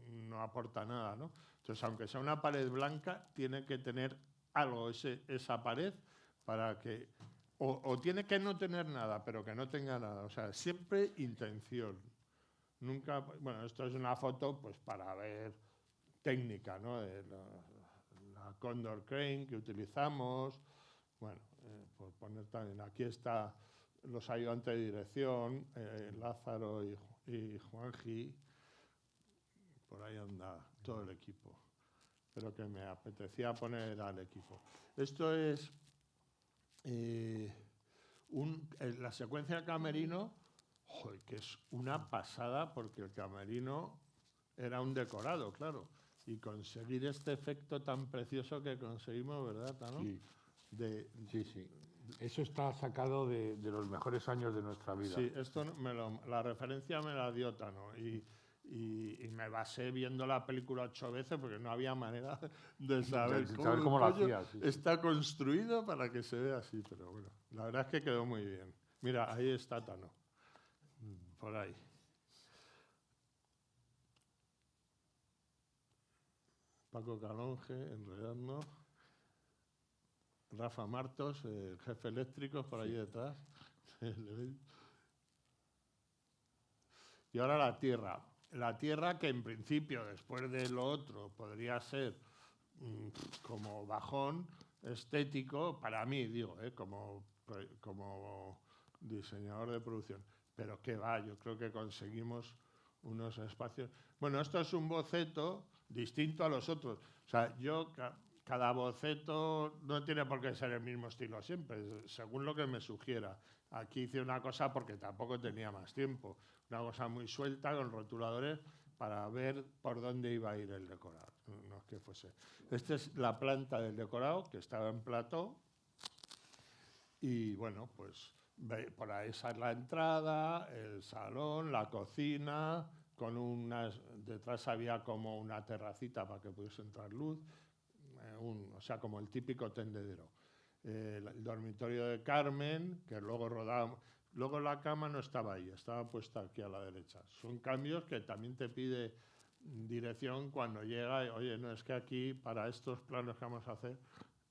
no aporta nada, ¿no? Entonces, aunque sea una pared blanca, tiene que tener algo esa pared para que... O tiene que no tener nada, pero que no tenga nada. O sea, siempre intención. Nunca... Bueno, esto es una foto pues para ver técnica, ¿no? De la Condor Crane que utilizamos. Bueno, por poner también, aquí está los ayudantes de dirección, Lázaro y Juanji, por ahí anda todo el equipo. Pero que me apetecía poner al equipo. Esto es la secuencia del camerino, joder, que es una pasada, porque el camerino era un decorado, claro. Y conseguir este efecto tan precioso que conseguimos, ¿verdad, Tano? Sí. Sí. Eso está sacado de los mejores años de nuestra vida. Sí, esto la referencia me la dio Tano. Y me basé viendo la película 8 veces porque no había manera de saber cómo lo hacía. Sí. Está construido para que se vea así. Pero bueno, la verdad es que quedó muy bien. Mira, ahí está Tano. Por ahí. Paco Calonge, enredando. Rafa Martos, el jefe eléctrico, por ahí detrás. Y ahora la Tierra. La Tierra que en principio, después de lo otro, podría ser como bajón estético, para mí, digo, como diseñador de producción. Pero qué va, yo creo que conseguimos unos espacios. Bueno, esto es un boceto distinto a los otros. O sea, cada boceto no tiene por qué ser el mismo estilo siempre, según lo que me sugiera. Aquí hice una cosa porque tampoco tenía más tiempo. Una cosa muy suelta con rotuladores para ver por dónde iba a ir el decorado. No es que fuese. Esta es la planta del decorado, que estaba en plató. Y bueno, pues por ahí esa es la entrada, el salón, la cocina, detrás había como una terracita para que pudiese entrar luz, o sea, como el típico tendedero. El dormitorio de Carmen, que luego rodábamos. Luego la cama no estaba ahí, estaba puesta aquí a la derecha. Son cambios que también te pide dirección cuando llega. Oye, no, es que aquí, para estos planos que vamos a hacer,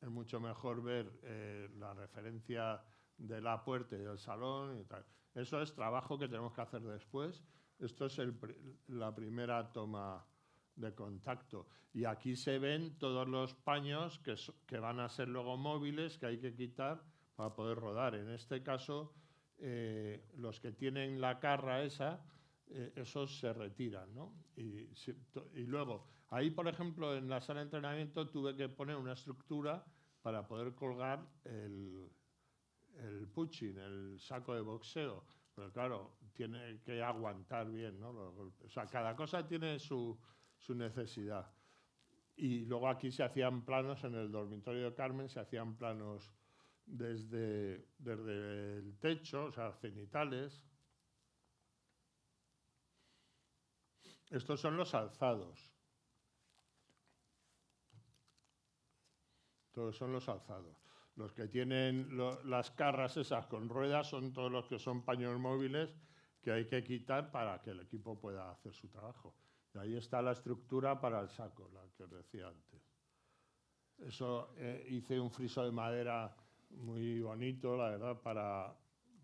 es mucho mejor ver la referencia de la puerta y del salón y tal. Eso es trabajo que tenemos que hacer después. Esto es la primera toma de contacto. Y aquí se ven todos los paños que van a ser luego móviles, que hay que quitar para poder rodar. En este caso, los que tienen la carra esa, esos se retiran, ¿no? Y luego, ahí, por ejemplo, en la sala de entrenamiento tuve que poner una estructura para poder colgar el punching, el saco de boxeo. Pero claro, tiene que aguantar bien, ¿no? Los golpes. O sea, cada cosa tiene su necesidad. Y luego aquí se hacían planos, en el dormitorio de Carmen se hacían planos desde el techo, o sea, cenitales. Estos son los alzados. Todos son los alzados. Los que tienen las carras esas con ruedas son todos los que son paños móviles que hay que quitar para que el equipo pueda hacer su trabajo. Y ahí está la estructura para el saco, la que os decía antes. Eso hice un friso de madera muy bonito, la verdad,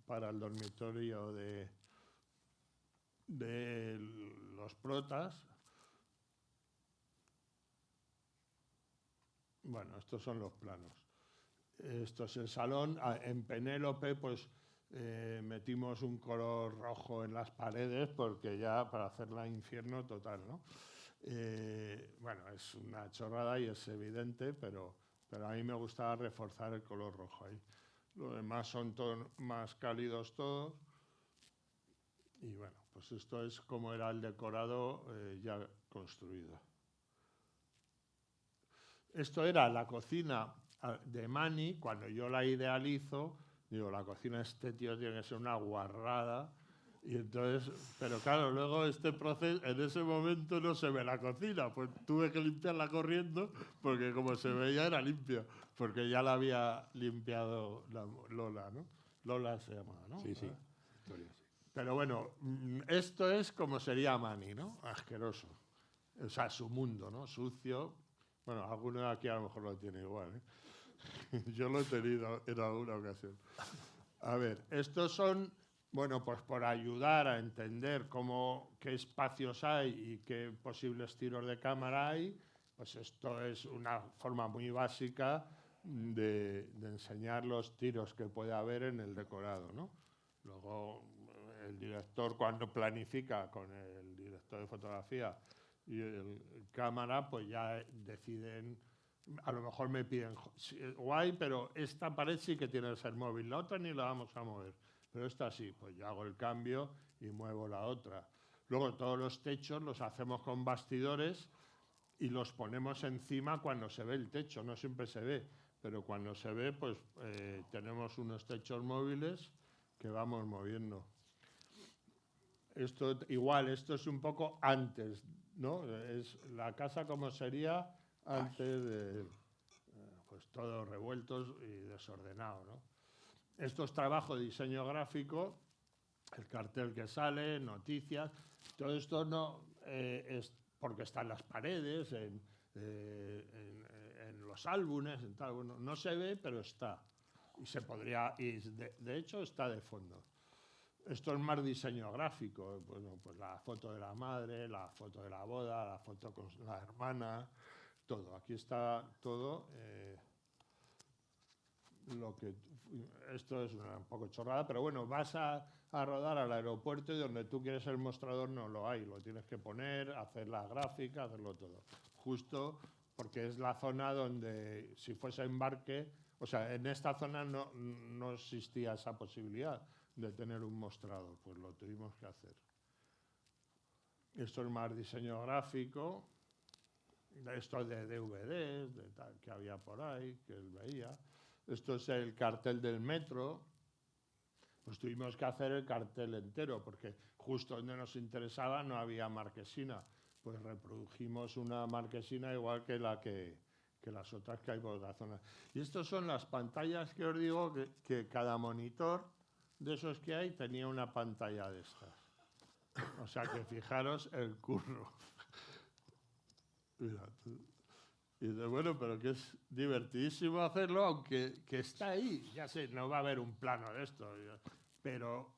para el dormitorio de los protas. Bueno, estos son los planos. Esto es el salón. En Penélope, pues metimos un color rojo en las paredes porque ya para hacerla infierno total, ¿no? Bueno, es una chorrada y es evidente, pero a mí me gustaba reforzar el color rojo ahí. Los demás son todos más cálidos todos. Y bueno, pues esto es como era el decorado ya construido. Esto era la cocina de Mani. Cuando yo la idealizo, digo, la cocina este tío tiene que ser una guarrada. Y entonces, pero claro, luego este proceso, en ese momento no se ve la cocina, pues tuve que limpiarla corriendo, porque como se veía era limpio, porque ya la había limpiado Lola, ¿no? Lola se llamaba, ¿no? Sí, sí. Victoria, sí. Pero bueno, esto es como sería Mani, ¿no? Asqueroso. O sea, su mundo, ¿no? Sucio. Bueno, alguno de aquí a lo mejor lo tiene igual, ¿eh? Yo lo he tenido en alguna ocasión. A ver, estos son, bueno, pues por ayudar a entender qué espacios hay y qué posibles tiros de cámara hay, pues esto es una forma muy básica de enseñar los tiros que puede haber en el decorado, ¿no? Luego, el director, cuando planifica con el director de fotografía y el cámara, pues ya deciden, a lo mejor me piden, guay, pero esta pared sí que tiene que ser móvil, la otra ni la vamos a mover, pero esta sí, pues yo hago el cambio y muevo la otra. Luego todos los techos los hacemos con bastidores y los ponemos encima cuando se ve el techo, no siempre se ve, pero cuando se ve, pues tenemos unos techos móviles que vamos moviendo. Esto igual, esto es un poco antes, ¿no? Es la casa como sería antes de pues todo revueltos y desordenado, ¿no? Esto es trabajo de diseño gráfico, el cartel que sale, noticias, todo esto no es porque está en las paredes, en los álbumes, en tal, bueno, no se ve, pero está. Y se podría, y de hecho está de fondo. Esto es más diseño gráfico, bueno, pues la foto de la madre, la foto de la boda, la foto con la hermana, todo. Aquí está todo. Esto es un poco chorrada, pero bueno, vas a rodar al aeropuerto y donde tú quieres el mostrador no lo hay, lo tienes que poner, hacer la gráfica, hacerlo todo. Justo porque es la zona donde, si fuese embarque, o sea, en esta zona no existía esa posibilidad de tener un mostrador, pues lo tuvimos que hacer. Esto es más diseño gráfico, esto es de DVDs, de tal, que había por ahí, que él veía. Esto es el cartel del metro. Pues tuvimos que hacer el cartel entero, porque justo donde nos interesaba no había marquesina. Pues reprodujimos una marquesina igual que las otras que hay por la zona. Y estas son las pantallas que os digo, que cada monitor de esos que hay tenía una pantalla de estas. O sea que fijaros el curro. Mira, y dice, bueno, pero que es divertidísimo hacerlo, aunque que está ahí. Ya sé, no va a haber un plano de esto, pero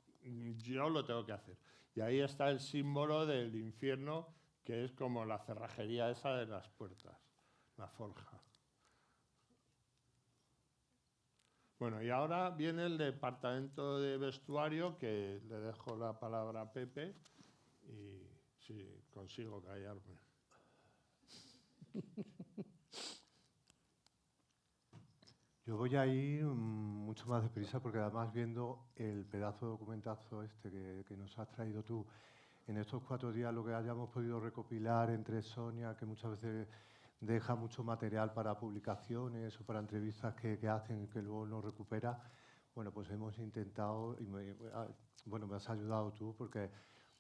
yo lo tengo que hacer. Y ahí está el símbolo del infierno, que es como la cerrajería esa de las puertas, la forja. Bueno, y ahora viene el departamento de vestuario, que le dejo la palabra a Pepe, y si consigo callarme. Yo voy a ir mucho más deprisa porque además viendo el pedazo de documentazo este que nos has traído tú, en estos 4 días lo que hayamos podido recopilar entre Sonia, que muchas veces deja mucho material para publicaciones o para entrevistas que hacen y que luego no recupera, bueno, pues hemos intentado, y me has ayudado tú porque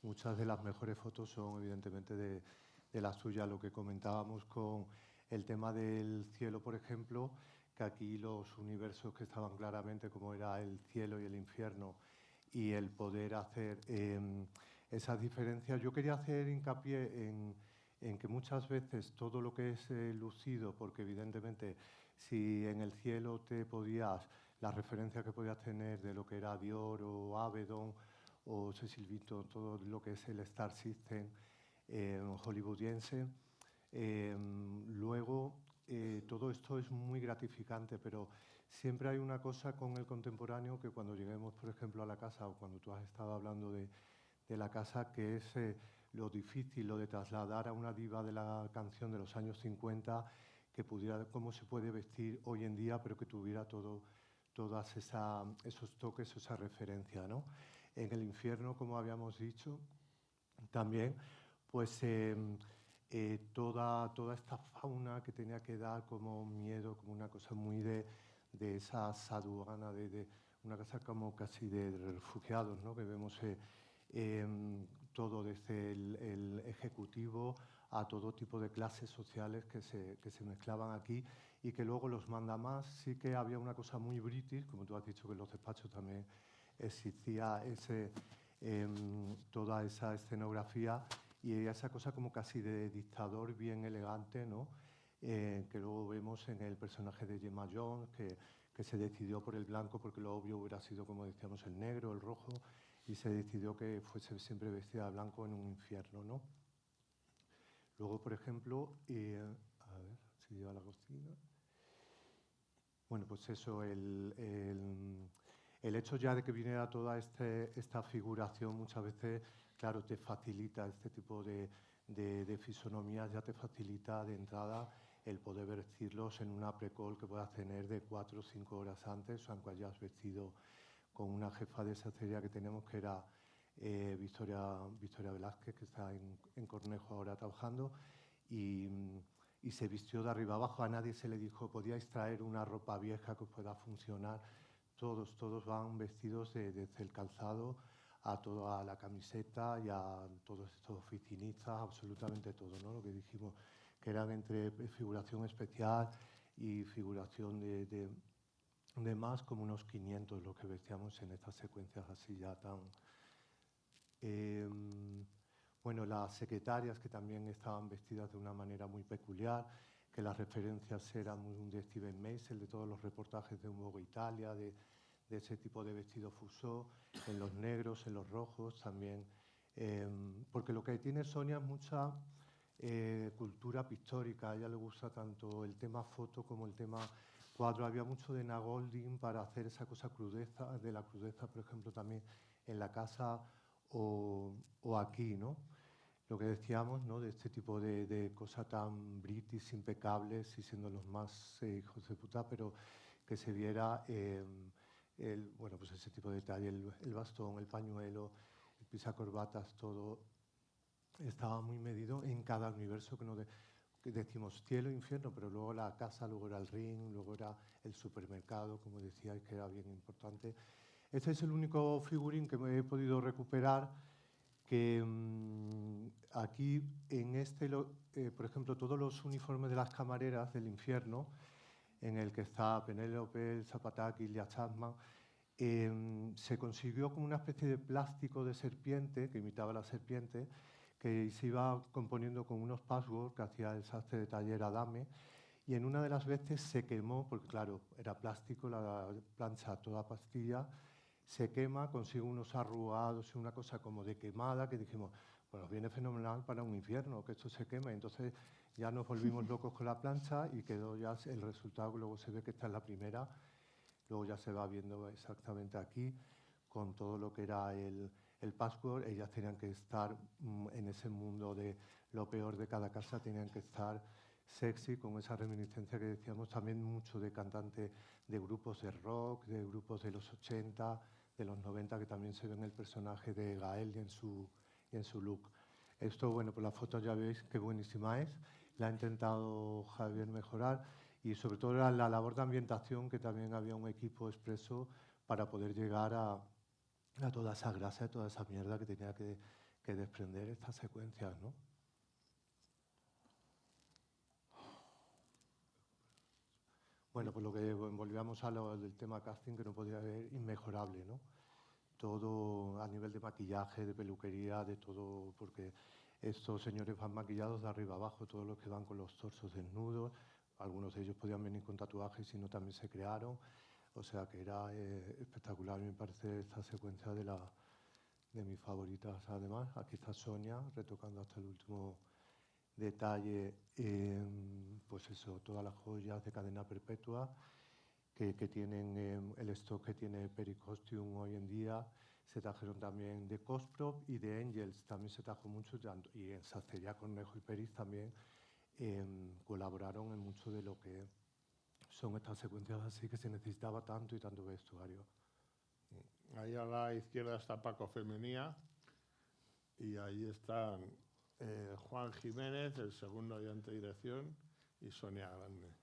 muchas de las mejores fotos son evidentemente de las tuyas, lo que comentábamos con el tema del cielo, por ejemplo, que aquí los universos que estaban claramente como era el cielo y el infierno y el poder hacer esas diferencias. Yo quería hacer hincapié en que muchas veces todo lo que es lucido, porque evidentemente si en el cielo te podías, las referencias que podías tener de lo que era Dior o Avedon o Cecil Beaton, todo lo que es el Star System hollywoodiense, luego todo esto es muy gratificante, pero siempre hay una cosa con el contemporáneo que cuando lleguemos, por ejemplo, a la casa o cuando tú has estado hablando de la casa, que es lo difícil, lo de trasladar a una diva de la canción de los años 50 que pudiera, cómo se puede vestir hoy en día, pero que tuviera todas esos toques, esa referencia, ¿no? En el infierno, como habíamos dicho, también, pues toda esta fauna que tenía que dar como miedo, como una cosa muy de esa saduana, de una casa como casi de refugiados, ¿no? Que vemos todo desde el ejecutivo a todo tipo de clases sociales que se mezclaban aquí y que luego los mandamás sí que había una cosa muy british, como tú has dicho que en los despachos también existía toda esa escenografía y esa cosa como casi de dictador bien elegante, ¿no? Que luego vemos en el personaje de Gemma Jones, que se decidió por el blanco porque lo obvio hubiera sido, como decíamos, el negro, el rojo, y se decidió que fuese siempre vestida de blanco en un infierno, ¿no? Luego, por ejemplo, a ver si lleva la cocina. Bueno, pues eso, el hecho ya de que viniera toda esta figuración muchas veces, claro, te facilita este tipo de fisonomías, ya te facilita de entrada el poder vestirlos en una precol que puedas tener de 4 o 5 horas antes, aunque hayas vestido con una jefa de sastrería que tenemos, que era Victoria Velázquez, que está en Cornejo ahora trabajando, y se vistió de arriba abajo. A nadie se le dijo, podíais traer una ropa vieja que os pueda funcionar. Todos van vestidos desde el calzado a toda la camiseta y a todos estos oficinistas, absolutamente todo, ¿no? Lo que dijimos, que eran entre figuración especial y figuración de más, como unos 500 lo que vestíamos en estas secuencias así ya tan... bueno, las secretarias que también estaban vestidas de una manera muy peculiar, que las referencias eran muy de Steven Meisel, de todos los reportajes de Un Vogue Italia, de ese tipo de vestido fusó, en los negros, en los rojos también. Porque lo que tiene Sonia es mucha cultura pictórica, a ella le gusta tanto el tema foto como el tema cuadro. Había mucho de Nagoldin para hacer esa cosa crudeza, de la crudeza, por ejemplo, también en la casa o aquí, ¿no? Lo que decíamos, ¿no? De este tipo de cosas tan british, impecables, y siendo los más hijos de puta, pero que se viera bueno, pues ese tipo de detalle, el bastón, el pañuelo, el pisacorbatas, todo estaba muy medido en cada universo que decimos cielo e infierno, pero luego la casa, luego era el ring, luego era el supermercado, como decíais, que era bien importante. Este es el único figurín que me he podido recuperar, que aquí en este, por ejemplo, todos los uniformes de las camareras del infierno, en el que está Penélope, Zapataki, Lilia Chapman, se consiguió como una especie de plástico de serpiente, que imitaba la serpiente, que se iba componiendo con unos passwords que hacía el sastre de taller Adame, y en una de las veces se quemó, porque claro, era plástico, la plancha toda pastilla, se quema, consigue unos arrugados y una cosa como de quemada, que dijimos, bueno, viene fenomenal para un infierno, que esto se quema. Y entonces ya nos volvimos locos con la plancha y quedó ya el resultado, luego se ve que esta es la primera, luego ya se va viendo exactamente aquí, con todo lo que era el password. Ellas tenían que estar en ese mundo de lo peor de cada casa, tenían que estar sexy, con esa reminiscencia que decíamos, también mucho de cantante de grupos de rock, de grupos de los 80, de los 90, que también se ve en el personaje de Gael y en su look. Esto, bueno, pues la foto ya veis qué buenísima es, la ha intentado Javier mejorar, y sobre todo la labor de ambientación, que también había un equipo expreso para poder llegar a toda esa grasa, a toda esa mierda que tenía que desprender estas secuencias, ¿no? Bueno, pues lo que volvíamos a lo del tema casting, que no podía haber inmejorable, ¿no? Todo a nivel de maquillaje, de peluquería, de todo, porque estos señores van maquillados de arriba abajo, todos los que van con los torsos desnudos, algunos de ellos podían venir con tatuajes y no también se crearon, o sea que era espectacular. Me parece esta secuencia de mis favoritas. Además, aquí está Sonia retocando hasta el último detalle, pues eso, todas las joyas de cadena perpetua que tienen el stock que tiene Pericostume hoy en día. Se trajeron también de Cosprop y de Angels, también se trajo mucho, y en Sastrería Cornejo y Peris también colaboraron en mucho de lo que son estas secuencias así, que se necesitaba tanto y tanto vestuario. Ahí a la izquierda está Paco Femenía y ahí están Juan Jiménez, el segundo ayudante de dirección, y Sonia Grande.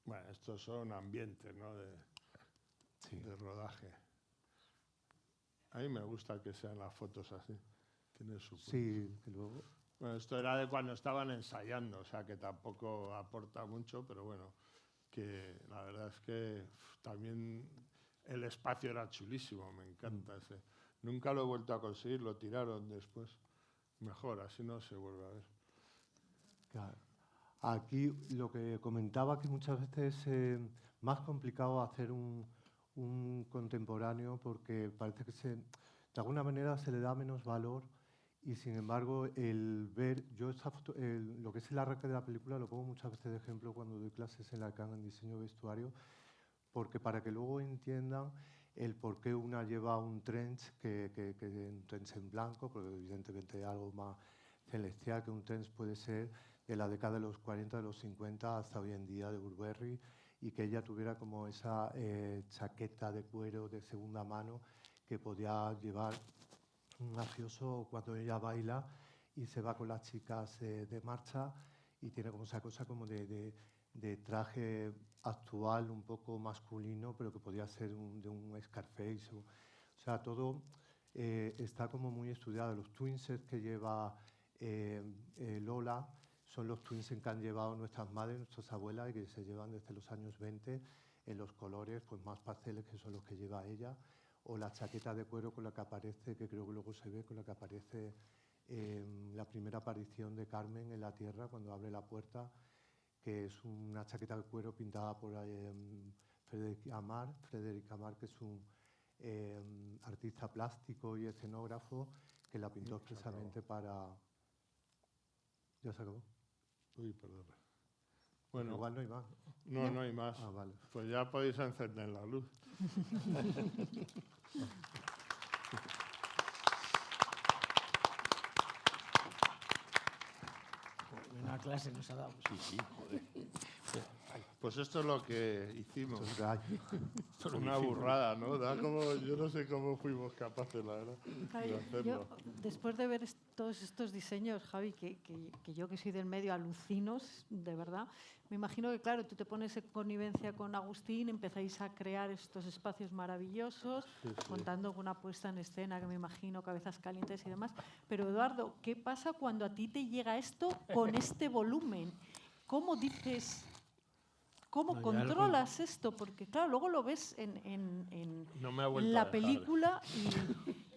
Bueno, estos son ambientes, ¿no? de rodaje. A mí me gusta que sean las fotos así. Tiene su punto. Sí, que luego... Bueno, esto era de cuando estaban ensayando, o sea que tampoco aporta mucho, pero bueno, que la verdad es que también el espacio era chulísimo, me encanta ese. Nunca lo he vuelto a conseguir, lo tiraron después. Mejor, así no se vuelve a ver. Claro. Aquí lo que comentaba, que muchas veces es más complicado hacer un contemporáneo, porque parece que de alguna manera se le da menos valor, y sin embargo el ver, yo esta foto, lo que es el arranque de la película lo pongo muchas veces de ejemplo cuando doy clases en la CAN en diseño de vestuario, porque para que luego entiendan el por qué una lleva un trench un trench en blanco, porque evidentemente es algo más celestial, que un trench puede ser de la década de los 40, de los 50 hasta hoy en día de Burberry, y que ella tuviera como esa chaqueta de cuero de segunda mano que podía llevar un mafioso cuando ella baila y se va con las chicas de marcha, y tiene como esa cosa como de traje actual, un poco masculino, pero que podía ser de un Scarface. O sea, todo está como muy estudiado. Los twinsets que lleva Lola son los twins que han llevado nuestras madres, nuestras abuelas, y que se llevan desde los años 20 en los colores pues, más pasteles, que son los que lleva ella, o la chaqueta de cuero con la que aparece, que creo que luego se ve, con la que aparece la primera aparición de Carmen en la Tierra, cuando abre la puerta, que es una chaqueta de cuero pintada por Frédéric Amar, que es un artista plástico y escenógrafo, que la pintó expresamente para... ¿Ya se acabó? Uy, perdón. Bueno, igual no hay más. No hay más. Ah, vale. Pues ya podéis encender la luz. Una clase nos ha dado. Sí, joder. Pues esto es lo que hicimos. Entonces, Una burrada, ¿no? Yo no sé cómo fuimos capaces, la verdad, de hacerlo. Yo, después de ver todos estos diseños, Javi, que yo que soy del medio alucino, de verdad, me imagino que, claro, tú te pones en connivencia con Agustín, empezáis a crear estos espacios maravillosos, contando con una puesta en escena que me imagino, cabezas calientes y demás. Pero, Eduardo, ¿qué pasa cuando a ti te llega esto con este volumen? ¿Cómo dices... ¿Cómo No, controlas esto? Porque, claro, luego lo ves en No me ha vuelto a la dejar. película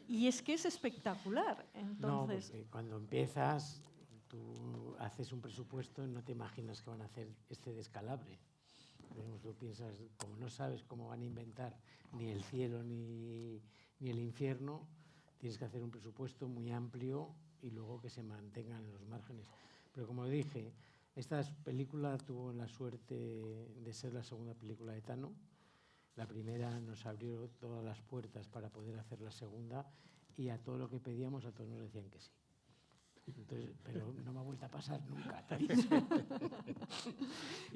y es que es espectacular. Entonces, No, porque cuando empiezas, tú haces un presupuesto y no te imaginas que van a hacer este descalabre. Tú piensas, como no sabes cómo van a inventar ni el cielo ni el infierno, tienes que hacer un presupuesto muy amplio y luego que se mantengan en los márgenes. Pero como dije, esta película tuvo la suerte de ser la segunda película de Tano. La primera nos abrió todas las puertas para poder hacer la segunda, y a todo lo que pedíamos, a todos nos decían que sí. Entonces, pero no me ha vuelto a pasar nunca.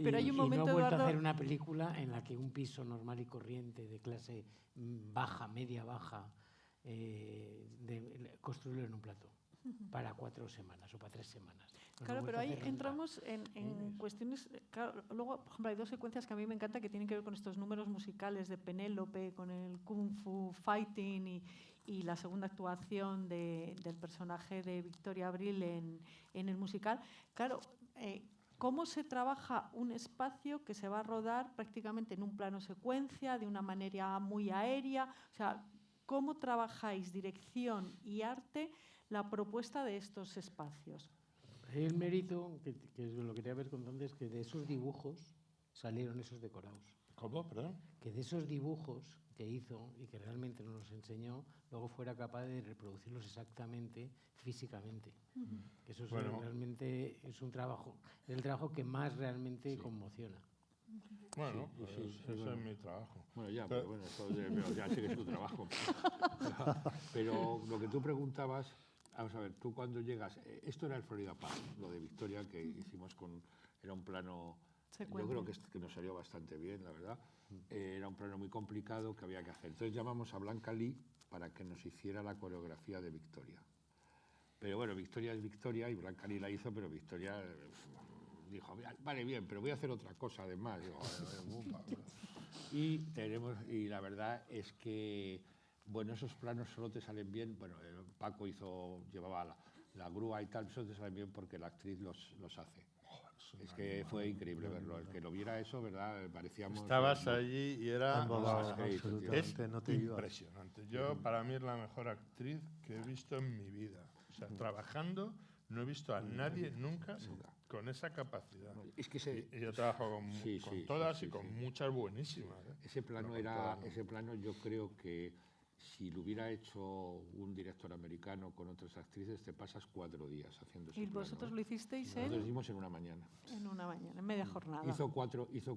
Pero hay un momento, no he vuelto Eduardo, a hacer una película en la que un piso normal y corriente de clase baja, media baja, construirlo en un plató para 4 semanas o para 3 semanas. Claro, pero ahí entramos en cuestiones... Claro, luego, por ejemplo, hay 2 secuencias que a mí me encantan que tienen que ver con estos números musicales de Penélope, con el Kung Fu Fighting y la segunda actuación del personaje de Victoria Abril en el musical. Claro, ¿cómo se trabaja un espacio que se va a rodar prácticamente en un plano secuencia, de una manera muy aérea? O sea, ¿cómo trabajáis dirección y arte la propuesta de estos espacios? El mérito, que lo quería ver con Donde, es que de esos dibujos salieron esos decorados. ¿Cómo? Perdón. Que de esos dibujos que hizo y que realmente nos los enseñó, luego fuera capaz de reproducirlos exactamente físicamente. Que eso realmente es un trabajo, es el trabajo que más realmente conmociona. Bueno, pues eso es mi trabajo. Bueno, ya, pero bueno, eso ya sé que es tu trabajo. Pero lo que tú preguntabas, vamos a ver, tú cuando llegas, esto era el Florida Park, lo de Victoria que hicimos era un plano, yo creo que nos salió bastante bien, la verdad. Era un plano muy complicado que había que hacer. Entonces llamamos a Blanca Lee para que nos hiciera la coreografía de Victoria. Pero bueno, Victoria es Victoria y Blanca Lee la hizo, pero Victoria dijo, vale, bien, pero voy a hacer otra cosa además. Digo, y la verdad es que, bueno, esos planos solo te salen bien. Bueno, Paco llevaba la grúa y tal, solo te salen bien porque la actriz los hace. Es que fue increíble verlo. El que lo viera eso, ¿verdad? Parecíamos... Estabas allí y era absolutamente, no te impresionante. Para mí es la mejor actriz que he visto en mi vida. O sea, trabajando, no he visto a nadie nunca con esa capacidad. Es que y yo trabajo con todas y con muchas buenísimas. Ese plano yo creo que Si lo hubiera hecho un director americano con otras actrices, te pasas 4 días haciendo ese ¿Y plano, vosotros ¿eh? lo hicisteis Nosotros lo hicimos en una mañana. en una mañana, en media jornada? Hizo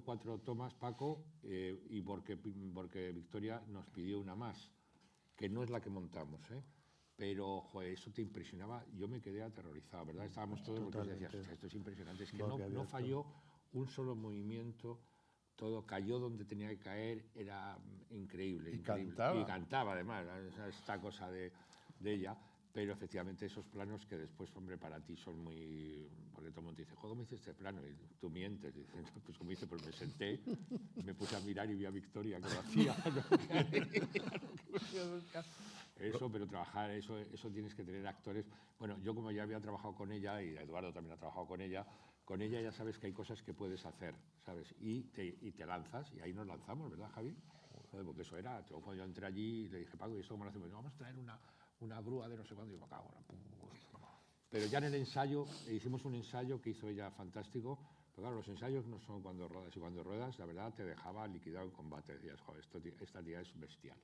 cuatro tomas, Paco, y porque Victoria nos pidió una más, que no es la que montamos, ¿eh? Pero, joder, eso te impresionaba. Yo me quedé aterrorizado, ¿verdad? Estábamos todos porque decías, esto es impresionante. Es que no falló un solo movimiento, todo cayó donde tenía que caer, era increíble. Y increíble. cantaba. Y cantaba, además, esta cosa de ella. Pero efectivamente esos planos que después, hombre, para ti son muy... Porque todo el mundo te dice, ¿cómo me hice este plano? Y tú mientes. Y dices, pues como dice, pues me senté, me puse a mirar y vi a Victoria que lo hacía. Eso, pero trabajar, eso tienes que tener actores. Bueno, yo como ya había trabajado con ella, y Eduardo también ha trabajado con ella ya sabes que hay cosas que puedes hacer, ¿sabes? Y te lanzas, y ahí nos lanzamos, ¿verdad, Javi? Joder, porque eso era, cuando yo entré allí y le dije, Paco, ¿y esto cómo lo hacemos? Vamos a traer una grúa de no sé cuándo, y yo me cago en la... Pero ya en el ensayo, hicimos un ensayo que hizo ella fantástico, pero claro, los ensayos no son cuando ruedas, y cuando ruedas, la verdad, te dejaba liquidado en combate. Decías, joder, esta tía es bestial.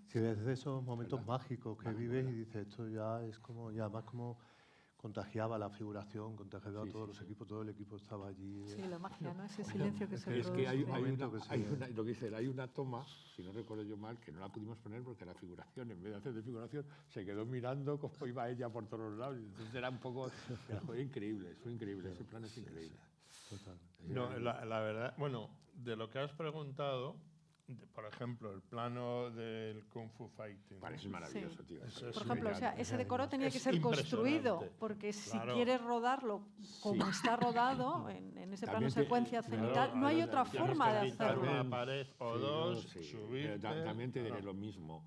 Sí, desde esos momentos mágicos que vives y dices, esto ya es como, y además como contagiaba la figuración, contagiaba a todos los equipos, todo el equipo estaba allí. Sí, la magia, ¿no? Ese silencio que se produce. Es que lo que dice, hay una toma, si no recuerdo yo mal, que no la pudimos poner porque la figuración, en vez de hacer de figuración, se quedó mirando cómo iba ella por todos los lados. Entonces era un poco... Fue increíble, ese plan es increíble. Total. No, la verdad, bueno, de lo que has preguntado, por ejemplo, el plano del Kung Fu Fighting. Parece maravilloso, tío. Eso Por es ejemplo, o sea, ese decoro tenía que Es ser construido, impresionante. porque si Claro. quieres rodarlo como está rodado, en ese plano También secuencia cenital, no hay otra Tienes forma que de quitar hacerlo. una pared o dos, subirte. También te diré claro. lo mismo.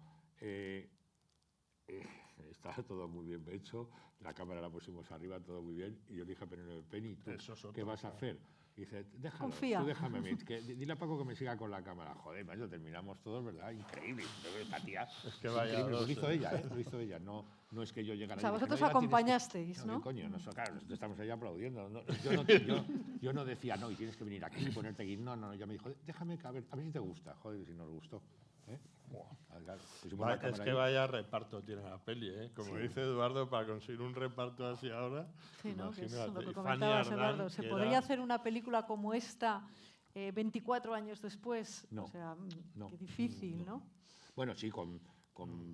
Está todo muy bien hecho, la cámara la pusimos arriba, todo muy bien, y yo le dije a Penny, ¿tú Eso es otro, qué vas a claro. hacer? Y dice, déjalo, Confía. tú déjame, dile a Paco que me siga con la cámara. Joder, macho, terminamos todos, ¿verdad? Increíble. Esta tía Es que vaya increíble. dos, Lo hizo ella, lo hizo ella. No es que yo llegara O sea, y dije, vosotros no, ya la tienes que- acompañasteis, ¿no? ¿Qué coño? Claro, nosotros estamos ahí aplaudiendo. Yo no decía, no, y tienes que venir aquí y ponerte aquí. No, ella me dijo, déjame que a ver si te gusta. Joder, si nos gustó. ¿Eh? Claro, pusimos la Es cámara que ahí. vaya reparto tiene la peli, ¿eh? Como dice Eduardo, para conseguir un reparto así ahora, Sí, ¿no? Que es imagínate. lo que Y Fanny comentabas, Ardant, Eduardo. ¿Se que podría era- hacer una película como esta 24 años después? No, O sea, no, qué difícil, ¿no? Bueno, sí, con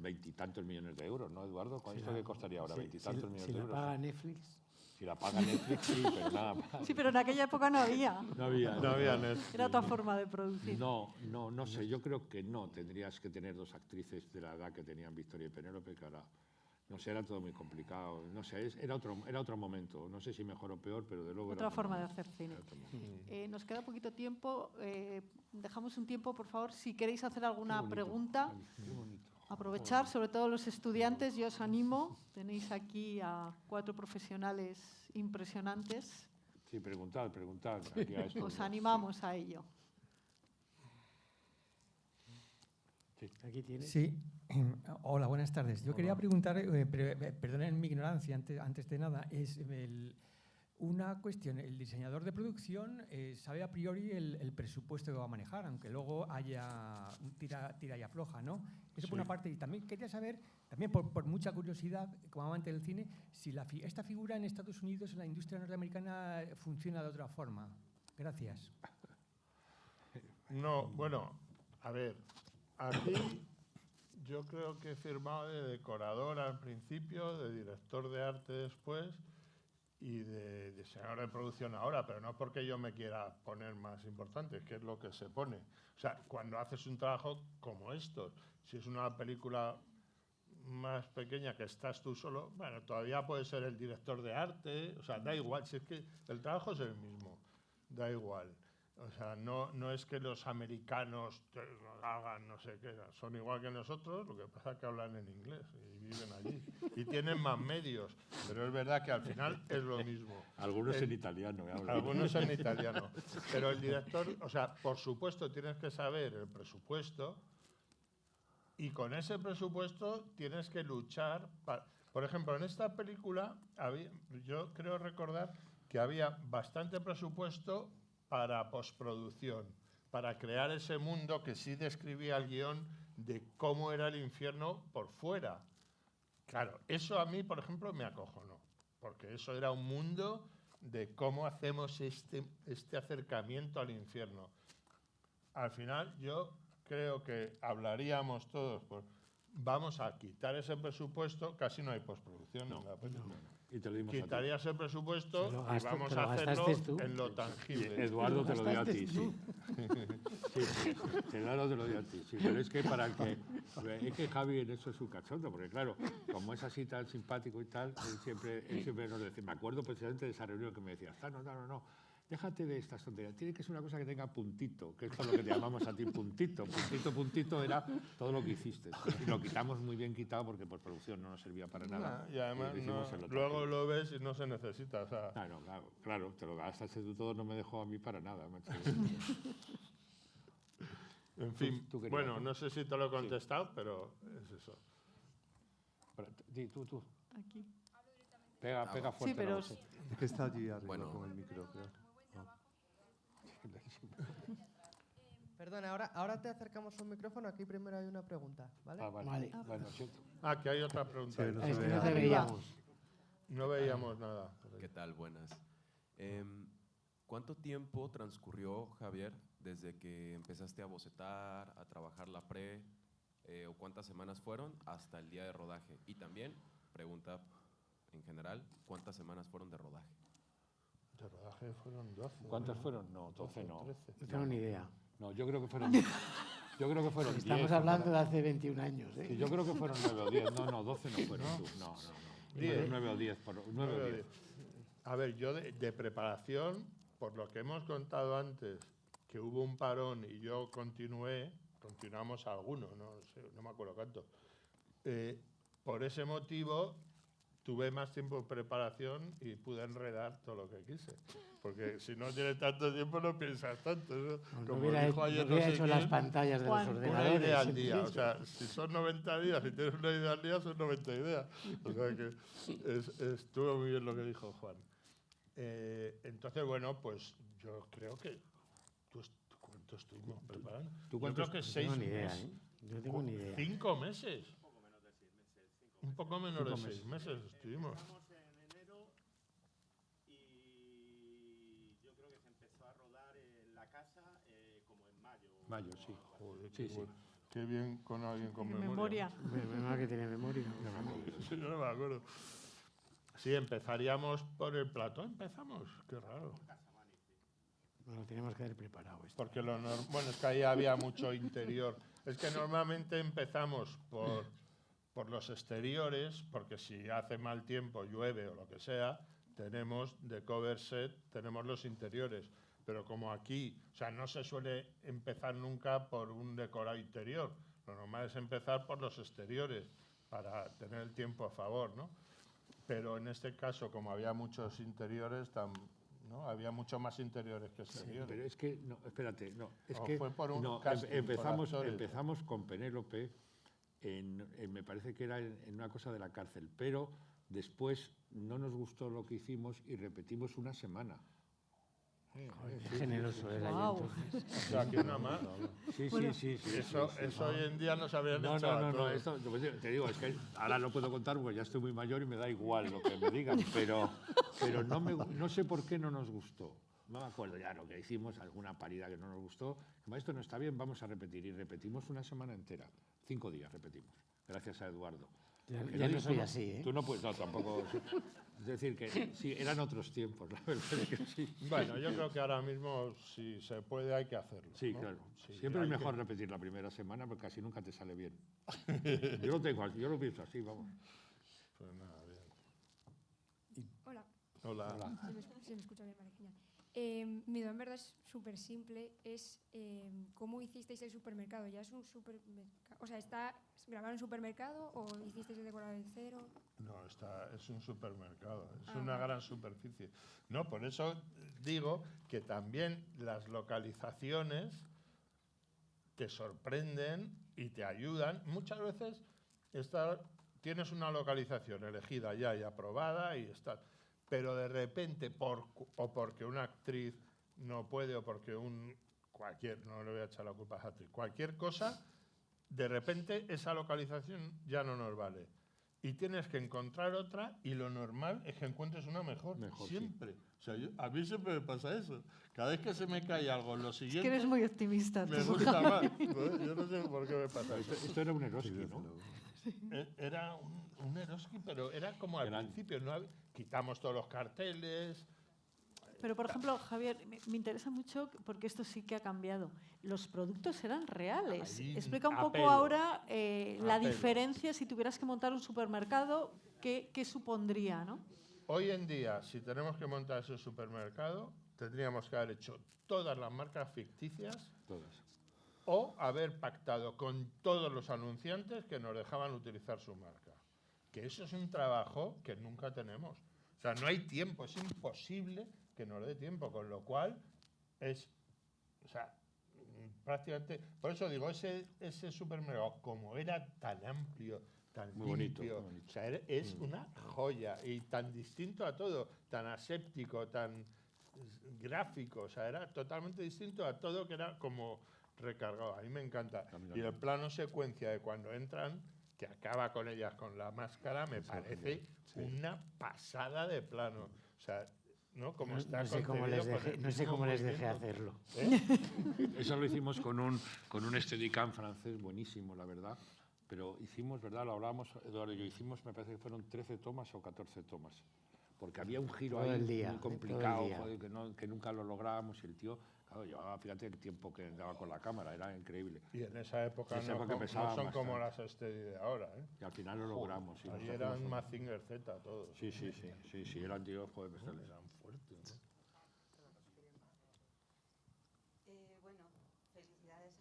20 y tantos millones de euros, ¿no, Eduardo? ¿Cuánto le costaría ahora? 20 y tantos millones Si de la euros. paga Netflix. Si la paga Netflix, sí, pero nada más. Sí, pero en aquella época no había. No había. No había Netflix. Era otra forma de producir. No sé, yo creo que no. Tendrías que tener 2 actrices de la edad que tenían Victoria y Penélope, que ahora, no sé, era todo muy complicado. No sé, era otro momento. No sé si mejor o peor, pero de luego Otra era otro forma de momento. hacer cine. Era otro momento. Nos queda poquito tiempo. Dejamos un tiempo, por favor, si queréis hacer alguna Qué bonito, pregunta. Qué bonito. Aprovechar, sobre todo los estudiantes, yo os animo. Tenéis aquí a 4 profesionales impresionantes. Sí, preguntad. Aquí a esto. Os animamos a ello. Aquí tienes. Sí, hola, buenas tardes. Yo quería preguntar, perdonen mi ignorancia antes de nada, es una cuestión. El diseñador de producción sabe a priori el presupuesto que va a manejar, aunque luego haya tira y afloja, ¿no? Eso por una parte. Y también quería saber, también por mucha curiosidad, como amante del cine, si esta figura en Estados Unidos, en la industria norteamericana, funciona de otra forma. Gracias. No, bueno, a ver, aquí yo creo que he firmado de decorador al principio, de director de arte después y de diseñador de producción ahora, pero no porque yo me quiera poner más importante, es que es lo que se pone. O sea, cuando haces un trabajo como estos, si es una película más pequeña que estás tú solo, bueno, todavía puede ser el director de arte, o sea, da igual, si es que el trabajo es el mismo, da igual. O sea, no es que los americanos hagan no sé qué, son igual que nosotros, lo que pasa es que hablan en inglés y viven allí y tienen más medios, pero es verdad que al final es lo mismo. Algunos en italiano. Algunos en italiano. Pero el director, o sea, por supuesto tienes que saber el presupuesto y con ese presupuesto tienes que luchar. Por ejemplo, en esta película yo creo recordar que había bastante presupuesto para postproducción, para crear ese mundo que sí describía el guión de cómo era el infierno por fuera. Claro, eso a mí, por ejemplo, me acojonó, porque eso era un mundo de cómo hacemos este acercamiento al infierno. Al final, yo creo que hablaríamos todos, pues, vamos a quitar ese presupuesto, casi no hay postproducción en la película. Y te lo dimos a ti. Quitarías el presupuesto y vamos te lo a hacerlo gastaste tú. en lo Y tangible. Eduardo te lo dio a ti, gastaste sí. Sí, Eduardo te lo dio a ti, sí. Pero es que es que Javi en eso es un cachondo, porque claro, como es así tan simpático y tal, él siempre nos decía, me acuerdo precisamente de esa reunión que me decía, no, déjate de estas tonterías, tiene que ser una cosa que tenga puntito, que es por lo que te llamamos a ti puntito. Puntito era todo lo que hiciste. Y lo quitamos muy bien quitado porque por producción no nos servía para nada. Y además, lo hicimos en lo luego tangible. lo ves y no se necesita. O sea, Claro, te lo gastaste tú todo, no me dejó a mí para nada, macho. en fin, tú querías, bueno, ¿no? no sé si te lo he contestado, pero es eso. Tú. Aquí. Pega fuerte. Sí, pero la voz. Es que está allí arriba Bueno. con el micro, creo. Perdona, ahora te acercamos un micrófono. Aquí primero hay una pregunta, ¿vale? Vale. Bueno, siento. Que hay otra pregunta. Sí, no Es se que ve. no te veíamos. No veíamos nada. ¿Qué tal? Buenas. ¿Cuánto tiempo transcurrió, Javier, desde que empezaste a bocetar, a trabajar la pre, o cuántas semanas fueron hasta el día de rodaje? Y también, pregunta en general, ¿cuántas semanas fueron de rodaje? De rodaje fueron 12. ¿Cuántas fueron? No, 12 no. 13. No tengo ni idea. No, yo creo que fueron 10. Estamos hablando de hace 21 años. Sí, yo creo que fueron 9 o 10. No, 12 no fueron tú. No. 9 o 10. 9 o 10. A ver, yo de preparación, por lo que hemos contado antes, que hubo un parón y yo continuamos algunos, no me acuerdo cuánto. Por ese motivo tuve más tiempo de preparación y pude enredar todo lo que quise. Porque si no tienes tanto tiempo no piensas tanto, ¿no? No hubiera hecho las pantallas de Juan, los Una ordenadores. idea al día. O sea, si son 90 días y tienes una idea al día, son 90 ideas. O sea que estuvo muy bien lo que dijo Juan. Entonces, bueno, pues yo creo que... ¿Cuánto estuvimos preparando? ¿Tú Yo cuántos? creo que No 6 tengo ni idea, meses. Yo tengo ni idea. 5 meses. Un poco menos de 6 meses estuvimos. Empezamos en enero y yo creo que se empezó a rodar en la casa como en mayo. Mayo, sí. Joder, Sí, qué sí. bueno. Qué bien con alguien con Tiene memoria. Memoria que tiene memoria. Sí, yo no me acuerdo. Sí, empezaríamos por el plató. Empezamos, qué raro. Bueno, teníamos que haber preparado esto. Porque bueno, es que ahí había mucho interior. Es que normalmente empezamos por los exteriores, porque si hace mal tiempo, llueve o lo que sea, tenemos de cover set, tenemos los interiores. Pero como aquí, o sea, no se suele empezar nunca por un decorado interior. Lo normal es empezar por los exteriores para tener el tiempo a favor, ¿no? Pero en este caso, como había muchos interiores, ¿no? Había mucho más interiores que exteriores. Pero es que, no, espérate, no. Es O que fue por un no, casting, por empezamos actores. con Penélope, me parece que era en una cosa de la cárcel, pero después no nos gustó lo que hicimos y repetimos una semana. Qué generoso era yo Guau. entonces. O sea, que una más. Sí. Eso hoy en día no se habrían No, hecho a no, todos. esto, te digo, es que ahora lo puedo contar porque ya estoy muy mayor y me da igual lo que me digan, pero no sé por qué no nos gustó. No me acuerdo ya lo que hicimos, alguna parida que no nos gustó. Como esto no está bien, vamos a repetir. Y repetimos una semana entera, 5 días repetimos, gracias a Eduardo. Ya no soy así, ¿eh? Tú no puedes, no, tampoco. Es decir, que sí, eran otros tiempos, la verdad es que sí. Bueno, yo creo que ahora mismo, si se puede, hay que hacerlo. Sí, ¿no? claro. Sí, Siempre es hay mejor que- repetir la primera semana porque casi nunca te sale bien. Yo lo pienso así, vamos. Pues nada, bien. Hola, Hola. se me escucha bien, vale, genial. Mi duda en verdad es súper simple, es cómo hicisteis el supermercado. ¿Ya es un supermercado? O sea, ¿está grabado en un supermercado o hicisteis el decorado de cero? No, es un supermercado, es Ah, una vale. gran superficie. No, por eso digo que también las localizaciones te sorprenden y te ayudan. Muchas veces tienes una localización elegida ya y aprobada y está, pero de repente o porque una actriz no puede o porque no le voy a echar la culpa a la actriz, cualquier cosa, de repente esa localización ya no nos vale. Y tienes que encontrar otra y lo normal es que encuentres una mejor siempre. Sí. O sea, a mí siempre me pasa eso. Cada vez que se me cae algo, lo siguiente... Es que eres muy optimista. Me gusta más. Yo no sé por qué me pasa eso. Esto era un Eroski, ¿no? Era un Eroski, pero era como al principio. ¿No? Quitamos todos los carteles... Pero, por ejemplo, Javier, me interesa mucho porque esto sí que ha cambiado. Los productos eran reales. Explica un poco ahora la diferencia si tuvieras que montar un supermercado, ¿qué supondría, ¿no? Hoy en día, si tenemos que montar ese supermercado, tendríamos que haber hecho todas las marcas ficticias o haber pactado con todos los anunciantes que nos dejaban utilizar su marca. Que eso es un trabajo que nunca tenemos. O sea, no hay tiempo, es imposible que nos dé tiempo, con lo cual es, o sea, prácticamente, por eso digo, ese supermercado, como era tan amplio, tan muy limpio, bonito. O sea, es una joya y tan distinto a todo, tan aséptico, tan gráfico, o sea, era totalmente distinto a todo, que era como recargado. A mí me encanta. Y el plano secuencia de cuando entran, que acaba con ellas con la máscara, me parece una pasada de plano. O sea, ¿no? Como está no sé cómo les dejé hacerlo. Eso lo hicimos con un Steadicam francés buenísimo, la verdad. Pero hicimos, ¿verdad? Lo hablábamos, Eduardo y yo, hicimos, me parece que fueron 13 tomas o 14 tomas. Porque había un giro todo ahí muy complicado, joder, que nunca lo lográbamos. Y el tío, claro, llevaba, fíjate el tiempo que daba con la cámara, era increíble. Y en esa época, no son como las Steady de ahora, ¿eh? Y al final lo logramos. Sí, ahí eran Mazinger Z todos. Sí, eran tíos, joder, bestiales. Eran fuertes, ¿no? Bueno, felicidades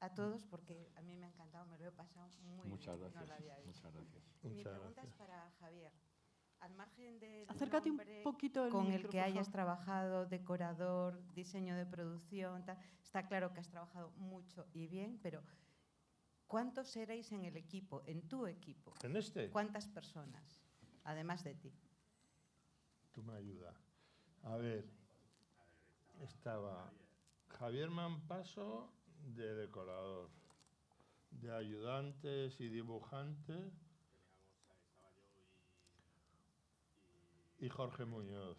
a todos, porque a mí me ha encantado, me lo he pasado muy Muchas bien. Gracias, no lo había visto. muchas gracias. Mi pregunta es para Javier. Al margen del acércate nombre un poquito con el que hayas trabajado, decorador, diseño de producción, tal, está claro que has trabajado mucho y bien, pero ¿cuántos erais en el equipo, en tu equipo? ¿En este? ¿Cuántas personas, además de ti? Tú me ayudas. A ver, estaba Javier Mampaso de decorador, de ayudantes y dibujantes, y Jorge Muñoz.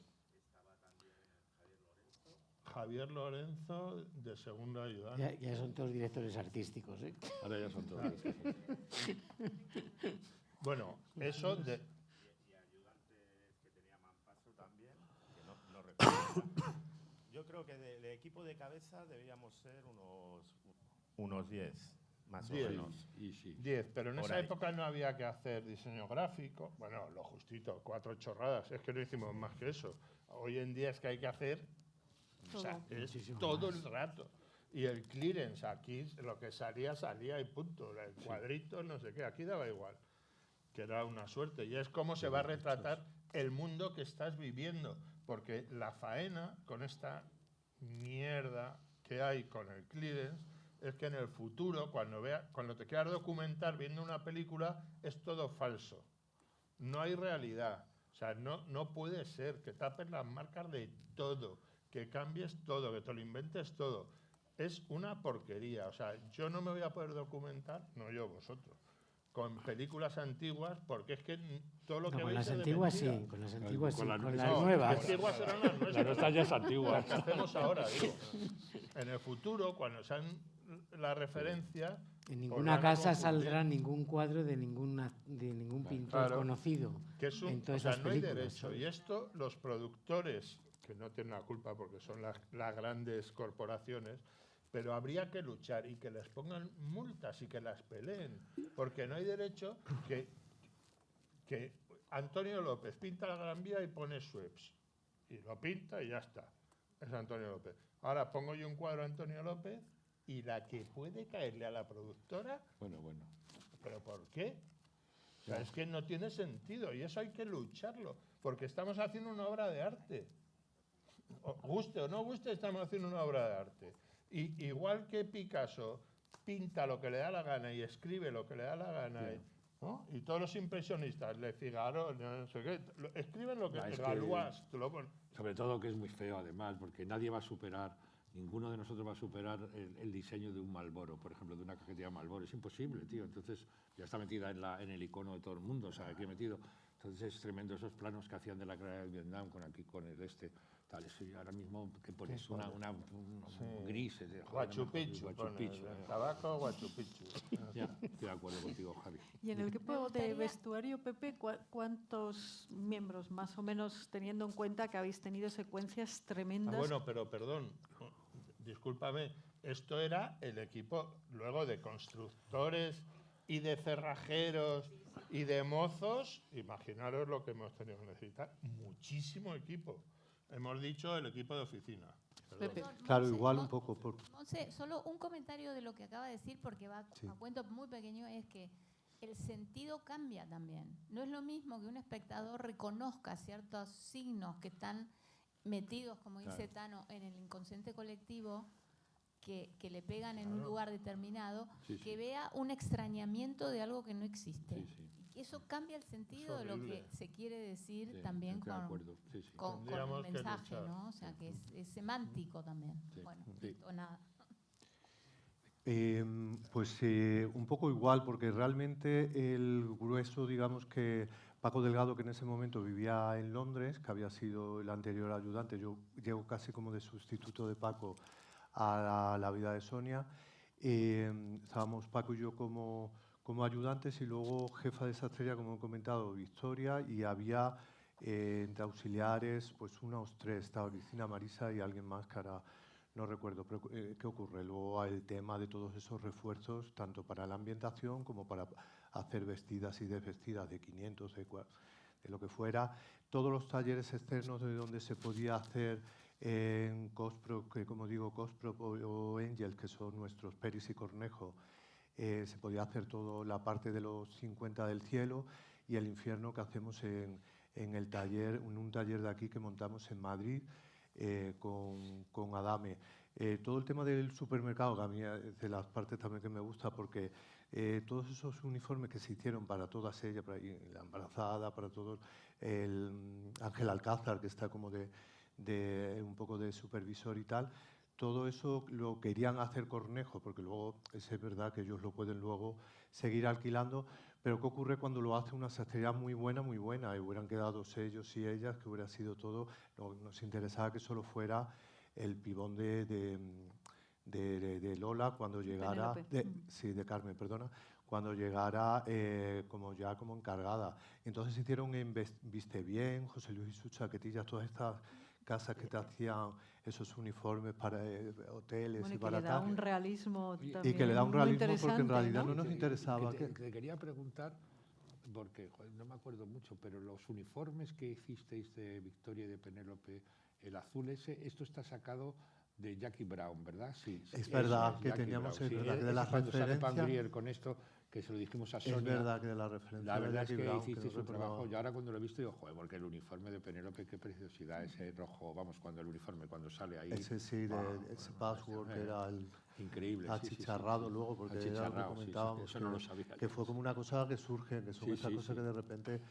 Javier Lorenzo de segundo ayudante. Ya son todos directores artísticos, ¿eh? Ahora ya son todos. Bueno, eso de... Y ayudantes que tenía Mampaso también, que no recuerdo. Yo creo que de equipo de cabeza deberíamos ser unos 10. Más o menos. 10, pero en esa época no había que hacer diseño gráfico. Bueno, lo justito, 4 chorradas. Es que no hicimos más que eso. Hoy en día es que hay que hacer todo, o sea, todo el rato. Y el clearance, aquí lo que salía y punto. El cuadrito, no sé qué, aquí daba igual. Que era una suerte. Y es como se va a retratar el mundo que estás viviendo. Porque la faena, con esta mierda que hay con el clearance, es que en el futuro, cuando te quieras documentar viendo una película, es todo falso. No hay realidad. O sea, no puede ser que tapes las marcas de todo, que cambies todo, que te lo inventes todo. Es una porquería. O sea, yo no me voy a poder documentar, no yo, vosotros, con películas antiguas, porque es que todo lo que con veis las es de antiguas sí, mentira. con las antiguas sí, con las No, nuevas. Las antiguas serán las nuestras. Las nuestras ya es antiguas. Las que hacemos ahora, digo. En el futuro, cuando sean la referencia... En ninguna casa saldrá ningún cuadro de ningún pintor conocido. Que es en todas o sea, esas no hay películas, derecho. ¿sabes? Y esto, los productores, que no tienen la culpa porque son las grandes corporaciones, pero habría que luchar y que les pongan multas y que las peleen. Porque no hay derecho que Antonio López pinta la Gran Vía y pone Schweppes. Y lo pinta y ya está. Es Antonio López. Ahora pongo yo un cuadro a Antonio López y la que puede caerle a la productora... Bueno. ¿Pero por qué? O sea, es que no tiene sentido y eso hay que lucharlo, porque estamos haciendo una obra de arte. Guste o no guste, estamos haciendo una obra de arte. Y igual que Picasso pinta lo que le da la gana y escribe lo que le da la gana, ¿no? Y todos los impresionistas, Le Figaro, no sé qué, escriben lo que Galois, tú lo pones. Sobre todo que es muy feo, además, porque nadie va a superar ninguno de nosotros va a superar el diseño de un Marlboro, por ejemplo, de una cajetilla Marlboro. Es imposible, tío. Entonces, ya está metida en el icono de todo el mundo, o sea, aquí he metido. Entonces, es tremendo esos planos que hacían de la guerra de Vietnam con el tal. Eso ahora mismo, ¿qué pones? Un gris. Guachu Picchu, tabaco, Guachu Picchu. Ya, estoy de acuerdo contigo, Javi. Y en el equipo de vestuario, Pepe, ¿cuántos miembros, más o menos, teniendo en cuenta que habéis tenido secuencias tremendas? Bueno, pero perdón, discúlpame, esto era el equipo luego de constructores y de cerrajeros y de mozos. Imaginaros lo que hemos tenido que necesitar. Muchísimo equipo. Hemos dicho el equipo de oficina. Pepe. Claro, igual un poco. Monse, solo un comentario de lo que acaba de decir, porque va a cuento muy pequeño, es que el sentido cambia también. No es lo mismo que un espectador reconozca ciertos signos que están metidos, como dice Tano, en el inconsciente colectivo, que le pegan en un lugar determinado, que vea un extrañamiento de algo que no existe. Eso cambia el sentido de lo que se quiere decir también con el mensaje, ¿no? O sea, que es semántico también. Bueno, listo, nada. Pues un poco igual, porque realmente el grueso, digamos que Paco Delgado, que en ese momento vivía en Londres, que había sido el anterior ayudante, yo llego casi como de sustituto de Paco a la vida de Sonia. Estábamos Paco y yo como ayudantes, y luego jefa de sastrería, como he comentado, Victoria, y había entre auxiliares pues unos 3, estaba Cristina, Marisa y alguien más que ahora no recuerdo. Pero ¿qué ocurre? Luego el tema de todos esos refuerzos, tanto para la ambientación como para hacer vestidas y desvestidas de 500, de lo que fuera. Todos los talleres externos de donde se podía hacer en Cosprop, que como digo, Cosprop o Angel, que son nuestros Peris y Cornejo, se podía hacer toda la parte de los 50 del cielo, y el infierno que hacemos en el taller, en un taller de aquí que montamos en Madrid con Adame. Todo el tema del supermercado, que a mí es de las partes también que me gusta, porque todos esos uniformes que se hicieron para todas ellas, para la embarazada, para todos, el Ángel Alcázar, que está como de un poco de supervisor y tal, todo eso lo querían hacer Cornejo, porque luego es verdad que ellos lo pueden luego seguir alquilando. Pero ¿qué ocurre cuando lo hace una sastrería muy buena, y hubieran quedado ellos y ellas, que hubiera sido todo? Nos interesaba que solo fuera el pibón de Lola cuando llegara, de Carmen, perdona, cuando llegara como encargada. Entonces hicieron en Viste Bien, José Luis y sus chaquetillas, todas estas casas que te hacían esos uniformes para hoteles y para tal. Y que le da un realismo también. Y que le da un realismo porque en realidad no nos interesaba. Te quería preguntar, porque no me acuerdo mucho, pero los uniformes que hicisteis de Victoria y de Penélope, el azul ese, esto está sacado de Jackie Brown, ¿verdad? Sí. Es verdad que teníamos que de las referencias. Cuando sale con esto, que se lo dijimos a Sonia. Es verdad que de la referencia. La verdad es que hicisteis un trabajo. Yo ahora cuando lo he visto digo, joder, porque el uniforme de Penélope, qué preciosidad, ese rojo, vamos, cuando sale ahí. Ese sí, ese password que era el increíble, achicharrado luego, porque era lo que comentábamos, eso no lo sabía. Que fue como una cosa que surge, que son esas cosas que de repente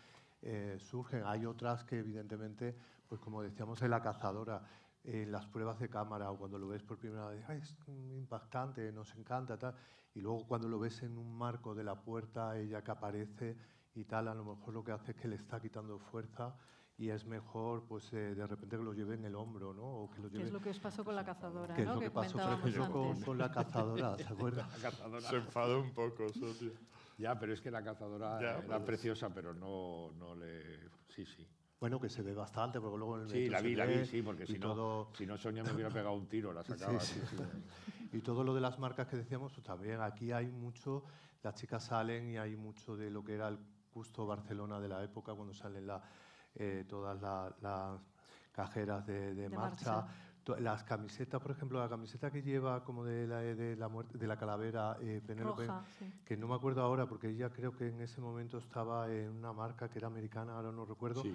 surgen. Hay otras que evidentemente, pues como decíamos en La Cazadora, en las pruebas de cámara o cuando lo ves por primera vez, es impactante, nos encanta, tal. Y luego cuando lo ves en un marco de la puerta, ella que aparece y tal, a lo mejor lo que hace es que le está quitando fuerza y es mejor pues de repente que lo lleve en el hombro, ¿no? O que lo lleve... ¿Qué es lo que os pasó con La Cazadora? ¿Qué es lo que pasó, por ejemplo, con La Cazadora? ¿Se acuerdan? La Cazadora se enfadó un poco, Sonia. Ya, pero es que La Cazadora era preciosa, pero no le... Sí. Bueno, que se ve bastante, porque luego en el sí, la vi, sí, porque si no Sonia me hubiera pegado un tiro, la sacaba. Sí. Y todo lo de las marcas que decíamos, pues también aquí hay mucho, las chicas salen y hay mucho de lo que era el Gusto Barcelona de la época, cuando salen todas las cajeras de marcha. Las camisetas, por ejemplo, la camiseta que lleva como de la muerte de la calavera Penélope, que no me acuerdo ahora porque ella creo que en ese momento estaba en una marca que era americana, ahora no recuerdo. Sí.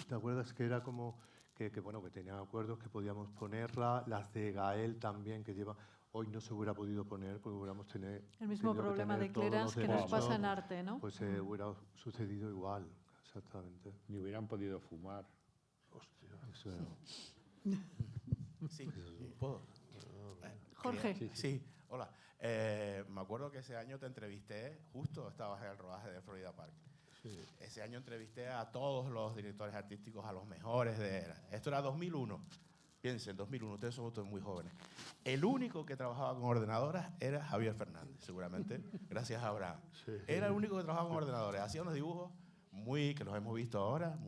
¿Te acuerdas que era como que tenían acuerdos que podíamos ponerla? Las de Gael también, que lleva... Hoy no se hubiera podido poner porque hubiéramos tenido el mismo problema de clearance que nos pasa en arte, ¿no? Pues hubiera sucedido igual, exactamente. Ni hubieran podido fumar. Hostia, eso era... Sí, ¿puedo? Jorge. Sí, hola. Me acuerdo que ese año te entrevisté, justo estabas en el rodaje de Florida Park. Sí. Ese año entrevisté a todos los directores artísticos, a los mejores esto era 2001. Piensen, 2001, ustedes son todos muy jóvenes. El único que trabajaba con ordenadoras era Javier Fernández, seguramente, gracias a Abraham. Sí. Era el único que trabajaba con ordenadores. Hacía unos dibujos que los hemos visto ahora,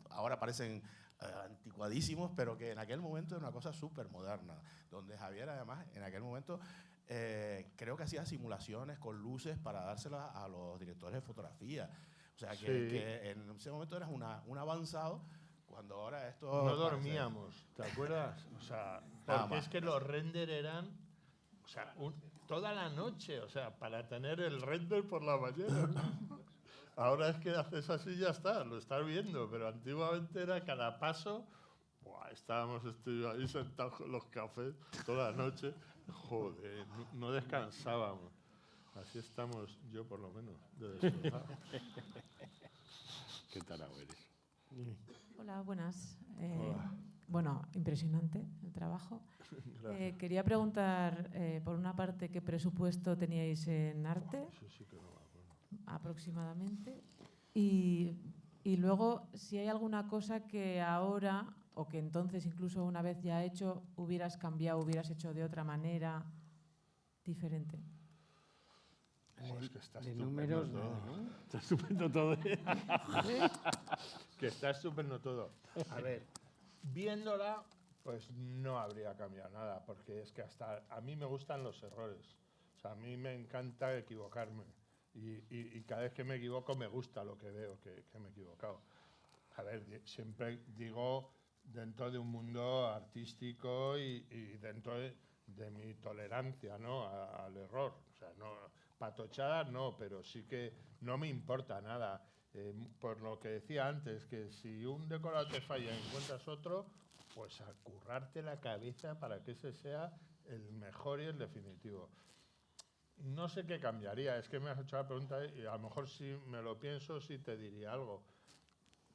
ahora parecen anticuadísimos, pero que en aquel momento era una cosa súper moderna, donde Javier además en aquel momento creo que hacía simulaciones con luces para dárselas a los directores de fotografía. O sea, que en ese momento eras un avanzado, cuando ahora esto... No dormíamos, ¿te acuerdas? O sea, porque es que los render eran, o sea, toda la noche, o sea, para tener el render por la mañana. Ahora es que haces así y ya está, lo estás viendo, pero antiguamente era cada paso, estábamos ahí sentados con los cafés toda la noche, joder, no descansábamos. Así estamos, yo por lo menos, de destrozado. ¿Qué tal eres? Hola, buenas. Hola. Bueno, impresionante el trabajo. Quería preguntar, por una parte, ¿qué presupuesto teníais en arte? Sí, que no me acuerdo. Aproximadamente. Y luego, si hay alguna cosa que ahora, o que entonces incluso una vez ya hecho, hubieras cambiado, hubieras hecho de otra manera, diferente. Es que estás de estupendo números, todo. ¿no? Está estupendo todo. Que está estupendo todo. A ver, viéndola, pues no habría cambiado nada, porque es que hasta a mí me gustan los errores. O sea, a mí me encanta equivocarme. Y cada vez que me equivoco me gusta lo que veo que me he equivocado. A ver, siempre digo dentro de un mundo artístico y dentro de mi tolerancia, ¿no? al error. O sea, no patochadas no, pero sí que no me importa nada. Por lo que decía antes, que si un decorado te falla y encuentras otro, pues a currarte la cabeza para que ese sea el mejor y el definitivo. No sé qué cambiaría, es que me has hecho la pregunta y a lo mejor si me lo pienso sí te diría algo.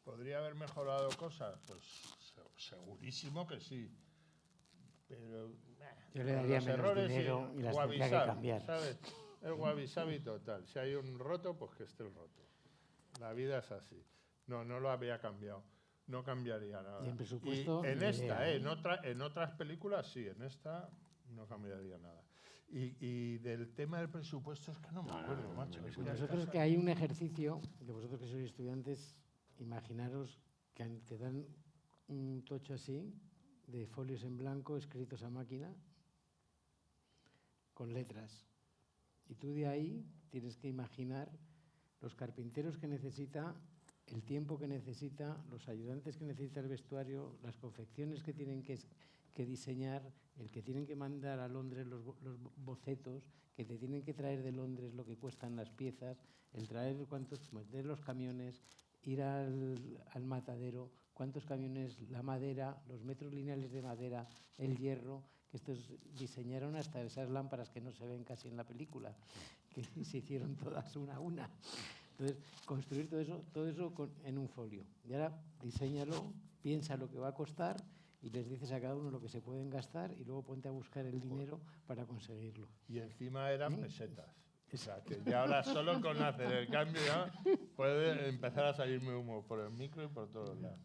¿Podría haber mejorado cosas? Pues segurísimo que sí. Pero yo le daría menos dinero y las tendría que cambiar. ¿Sabes? El wabi-sabi total. Si hay un roto, pues que esté el roto. La vida es así. No lo habría cambiado. No cambiaría nada. Y en presupuesto, en esta, en otras películas sí, en esta no cambiaría nada. Y del tema del presupuesto es que no me acuerdo, macho. Nosotros que hay un ejercicio, que vosotros que sois estudiantes, imaginaros que te dan un tocho así, de folios en blanco escritos a máquina, con letras. Y tú de ahí tienes que imaginar los carpinteros que necesita, el tiempo que necesita, los ayudantes que necesita el vestuario, las confecciones que tienen que diseñar, el que tienen que mandar a Londres los bocetos, que te tienen que traer de Londres lo que cuestan las piezas, el traer meter los camiones, ir al matadero, cuántos camiones, la madera, los metros lineales de madera, el hierro, que estos diseñaron hasta esas lámparas que no se ven casi en la película, que se hicieron todas una a una. Entonces, construir todo eso en un folio. Y ahora diséñalo, piensa lo que va a costar y les dices a cada uno lo que se pueden gastar y luego ponte a buscar el dinero para conseguirlo. Y encima eran pesetas. O sea, que ya ahora solo con hacer el cambio ya puede empezar a salirme humo por el micro y por todos lados.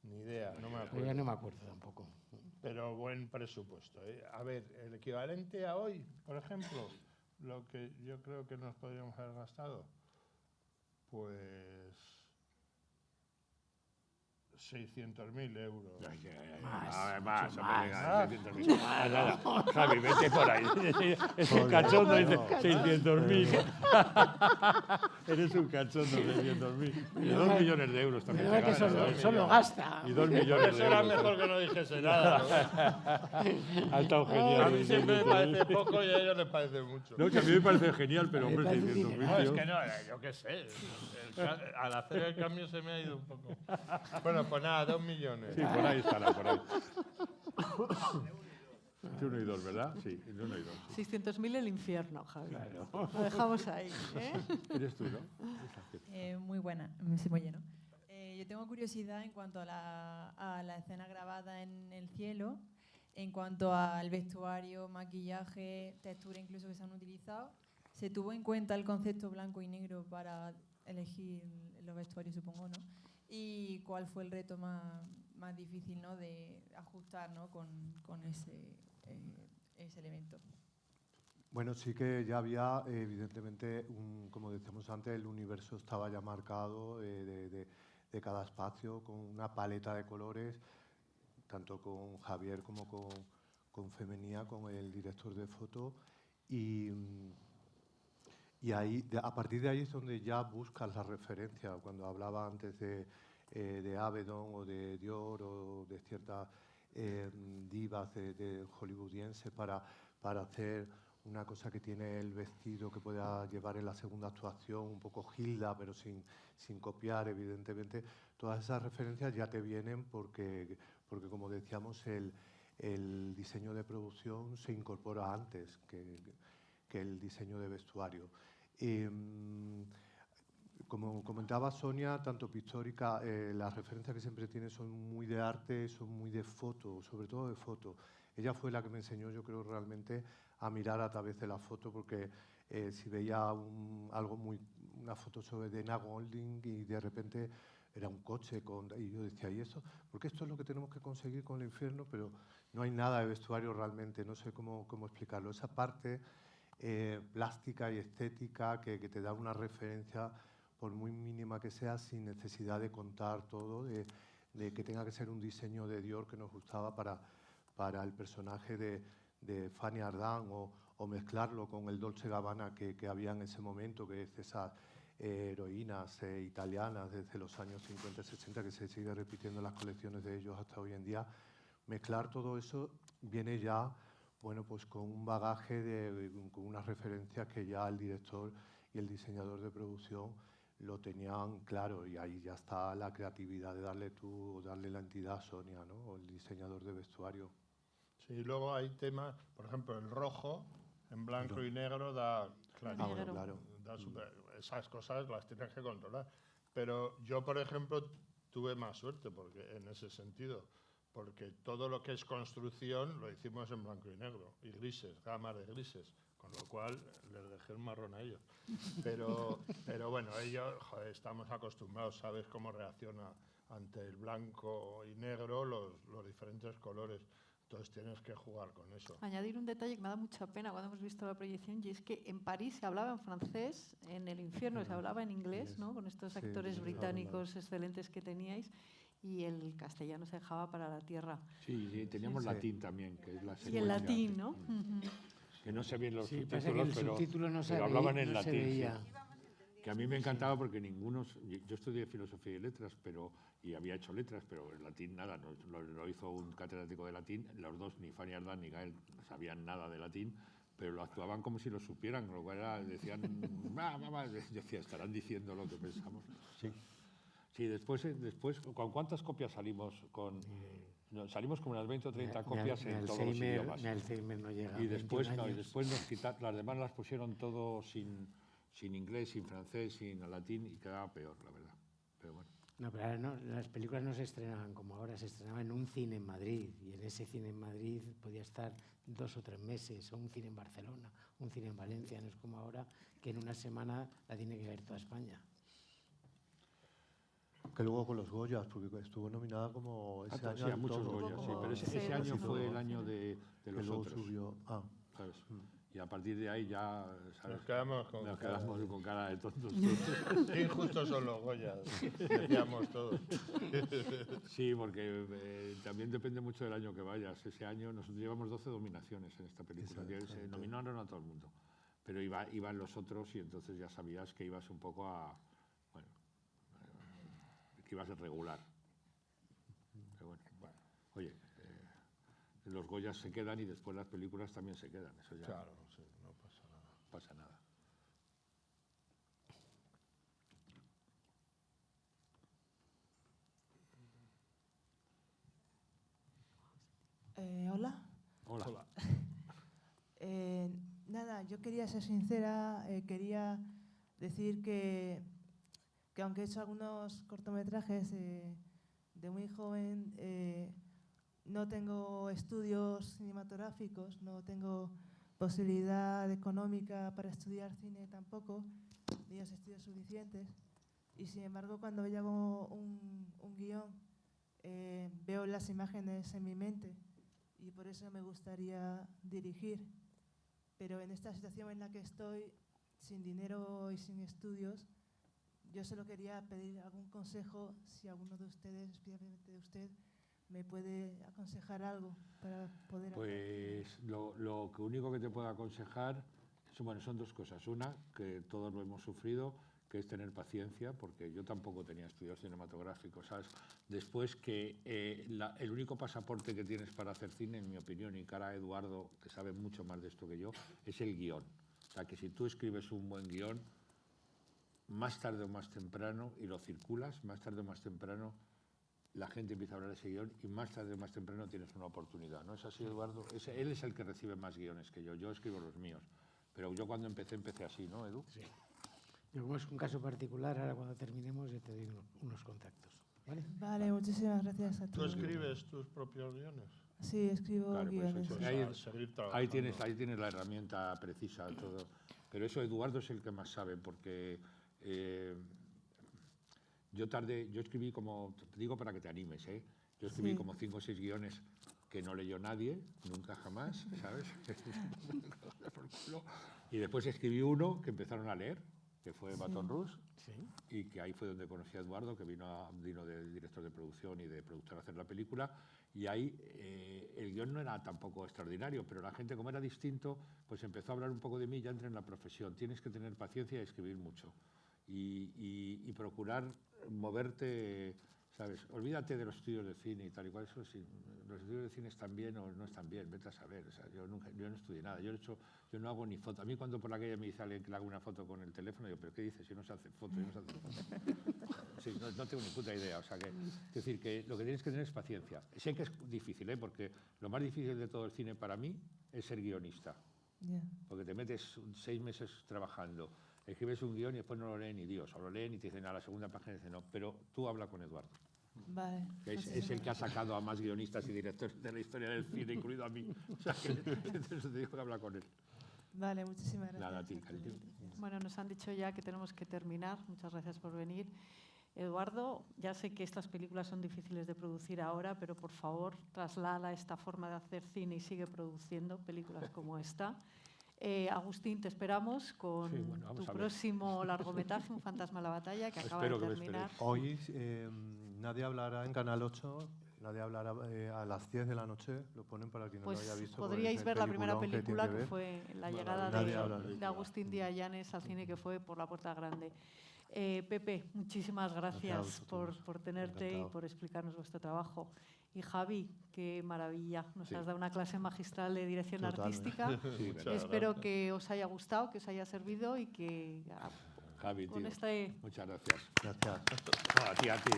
Ni idea, no me acuerdo. Pero ya no me acuerdo tampoco. Pero buen presupuesto. A ver, el equivalente a hoy, por ejemplo, lo que yo creo que nos podríamos haber gastado, pues 600.000 euros. Más. Javi, vete por ahí. Es un cachondo, dice 600.000. Eres un cachondo, 600.000. Y 2 millones de euros también. Pero que solo gasta. Y 2 millones de euros. Eso era mejor que no dijese nada. Ha estado genial. A mí siempre me parece poco y a ellos les parece mucho. No, que a mí me parece genial, pero hombre, 600.000. No, es que no, yo qué sé. Al hacer el cambio se me ha ido un poco. Bueno, pues nada, 2 millones. Sí, por ahí estará, por ahí. Es 1 y 2, ¿verdad? Sí, 1 y 2. 600.000 el infierno, Javi. Claro. Lo dejamos ahí. Eres tú, ¿no? Muy buena, me siento lleno. Yo tengo curiosidad en cuanto a la escena grabada en el cielo. en cuanto al vestuario, maquillaje, textura incluso que se han utilizado, ¿se tuvo en cuenta el concepto blanco y negro para elegir los vestuarios, supongo, ¿no? ¿Y cuál fue el reto más difícil, ¿no?, de ajustar, ¿no?, con ese elemento? Bueno, sí que ya había, evidentemente, como decíamos antes, el universo estaba ya marcado de cada espacio con una paleta de colores, tanto con Javier como con Femenía, con el director de foto. Y ahí, a partir de ahí es donde ya buscas la referencia. Cuando hablaba antes de Avedon o de Dior o de ciertas divas de hollywoodiense para hacer una cosa que tiene el vestido que pueda llevar en la segunda actuación, un poco Hilda, pero sin copiar, evidentemente. Todas esas referencias ya te vienen porque como decíamos, el diseño de producción se incorpora antes que el diseño de vestuario. Como comentaba Sonia, tanto pictórica, las referencias que siempre tiene son muy de arte, son muy de foto, sobre todo de foto. Ella fue la que me enseñó, yo creo, realmente a mirar a través de la foto, porque si veía una foto sobre de Nina Golding y de repente era un coche y yo decía, ¿y eso? Porque esto es lo que tenemos que conseguir con el infierno, pero no hay nada de vestuario realmente, no sé cómo explicarlo. Esa parte plástica y estética que te da una referencia, por muy mínima que sea, sin necesidad de contar todo, de que tenga que ser un diseño de Dior que nos gustaba para el personaje de Fanny Ardant, o mezclarlo con el Dolce & Gabbana que había en ese momento, que es esas heroínas italianas desde los años 50 y 60 que se sigue repitiendo en las colecciones de ellos hasta hoy en día. Mezclar todo eso viene ya, bueno, pues con un bagaje, con unas referencias que ya el director y el diseñador de producción lo tenían claro, y ahí ya está la creatividad de darle la entidad a Sonia, ¿no?, o el diseñador de vestuario. Sí, luego hay temas, por ejemplo, el rojo en blanco y negro da claridad. Claro. Esas cosas las tienes que controlar. Pero yo, por ejemplo, tuve más suerte en ese sentido, porque todo lo que es construcción lo hicimos en blanco y negro, y grises, gamas de grises, con lo cual les dejé un marrón a ellos. Pero bueno, ellos, joder, estamos acostumbrados, sabes cómo reacciona ante el blanco y negro los diferentes colores. Entonces tienes que jugar con eso. Añadir un detalle que me da mucha pena cuando hemos visto la proyección, y es que en París se hablaba en francés, en el infierno se hablaba en inglés, ¿no?, con estos actores británicos excelentes que teníais, y el castellano se dejaba para la tierra. Sí, teníamos latín también, que es la secuencia. Y el latín, ¿no? Que no se ven los subtítulos, que el subtítulo pero hablaban en no latín. se veía. Sí. Que a mí me encantaba porque yo estudié filosofía y letras, y había hecho letras, pero en latín nada, lo hizo un catedrático de latín. Los dos, ni Fanny Ardant ni Gael, sabían nada de latín, pero lo actuaban como si lo supieran, lo cual decían, decía, estarán diciendo lo que pensamos. Sí, después ¿con cuántas copias salimos? Salimos con unas 20 o 30 copias en todos los idiomas. Mi Alzheimer no llega. Y después nos quitaron, las demás las pusieron todo sin inglés, sin francés, sin latín, y quedaba peor, la verdad. Pero bueno. No, pero ahora las películas no se estrenaban como ahora, se estrenaban en un cine en Madrid, y en ese cine en Madrid podía estar 2 o 3 meses, o un cine en Barcelona, un cine en Valencia. No es como ahora, que en una semana la tiene que ver toda España. Que luego con los Goyas, porque estuvo nominada como ese año. Sí, a muchos Goyas, sí, pero ese año fue el año de los otros. Subió. ¿Sabes? Y a partir de ahí ya, ¿sabes? Nos quedamos con cara de tontos. Qué injustos son los Goyas, decíamos todos. Sí, porque también depende mucho del año que vayas. Ese año nosotros llevamos 12 nominaciones en esta película. Se nominaron a todo el mundo, pero iban los otros, y entonces ya sabías que ibas un poco que ibas a regular. Pero bueno. Oye, los Goyas se quedan y después las películas también se quedan. Eso ya claro, sí, no pasa nada. Pasa nada. Hola. Hola. Nada, yo quería ser sincera, quería decir que aunque he hecho algunos cortometrajes de muy joven, no tengo estudios cinematográficos, no tengo posibilidad económica para estudiar cine tampoco, ni los estudios suficientes. Y sin embargo, cuando yo hago un guión, veo las imágenes en mi mente y por eso me gustaría dirigir. Pero en esta situación en la que estoy, sin dinero y sin estudios, yo solo quería pedir algún consejo, si alguno de ustedes, especialmente de usted, me puede aconsejar algo para poder hacer. Pues lo único que te puedo aconsejar son dos cosas. Una, que todos lo hemos sufrido, que es tener paciencia, porque yo tampoco tenía estudios cinematográficos, ¿sabes? Después que el único pasaporte que tienes para hacer cine, en mi opinión, y cara a Eduardo, que sabe mucho más de esto que yo, es el guión. O sea, que si tú escribes un buen guión, más tarde o más temprano, y lo circulas, más tarde o más temprano, la gente empieza a hablar de ese guión y más tarde o más temprano tienes una oportunidad. ¿No es así, Eduardo? Él es el que recibe más guiones que yo. Yo escribo los míos. Pero yo cuando empecé así, ¿no, Edu? Sí. Yo, como es un caso particular, ahora cuando terminemos ya te doy unos contactos. ¿Vale? Vale, muchísimas gracias a todos. ¿Tú escribes tus propios guiones? Sí, escribo guiones. Ahí tienes la herramienta precisa, todo. Pero eso Eduardo es el que más sabe, porque yo escribí como, te digo para que te animes, yo escribí como 5 o 6 guiones que no leyó nadie, nunca jamás, ¿sabes? Y después escribí uno que empezaron a leer, que fue Baton Rouge, y que ahí fue donde conocí a Eduardo, que vino de director de producción y de productor a hacer la película, y ahí el guión no era tampoco extraordinario, pero la gente, como era distinto, pues empezó a hablar un poco de mí, ya entré en la profesión. Tienes que tener paciencia y escribir mucho, y procurar moverte, ¿sabes? Olvídate de los estudios de cine y tal y cual, eso sí, los estudios de cine están bien o no están bien, vete a saber. O sea, yo no estudié nada, yo no hago ni foto. A mí cuando por la calle me dice alguien que le hago una foto con el teléfono, digo, ¿pero qué dices? Si no se hace foto, yo no se hace foto. Sí, no tengo ni puta idea. O sea, es decir, que lo que tienes que tener es paciencia. Sé que es difícil, porque lo más difícil de todo el cine para mí es ser guionista. Porque te metes 6 meses trabajando, escribes un guión y después no lo leen ni Dios, o lo leen y te dicen a la segunda página y dicen no, pero tú habla con Eduardo. Vale. Es el que ha sacado a más guionistas y directores de la historia del cine, incluido a mí. O sea, que entonces te digo que habla con él. Vale, muchísimas gracias. Nada, a ti, cariño. Bueno, nos han dicho ya que tenemos que terminar. Muchas gracias por venir. Eduardo, ya sé que estas películas son difíciles de producir ahora, pero por favor, traslada esta forma de hacer cine y sigue produciendo películas como esta. Agustín, te esperamos con tu próximo largometraje, Un fantasma en la batalla, que acaba de terminar. Hoy nadie hablará en Canal 8, nadie hablará a las 10 de la noche, lo ponen para quien no lo haya visto. Podríais ver la primera película que fue la llegada de Agustín Díaz Llanes al cine, que fue Por la puerta grande. Pepe, muchísimas gracias por tenerte y por explicarnos vuestro trabajo. Y Javi, qué maravilla, nos has dado una clase magistral de dirección artística. Sí, espero que os haya gustado, que os haya servido y que Javi, con tío, este... muchas gracias. Gracias. No, a ti.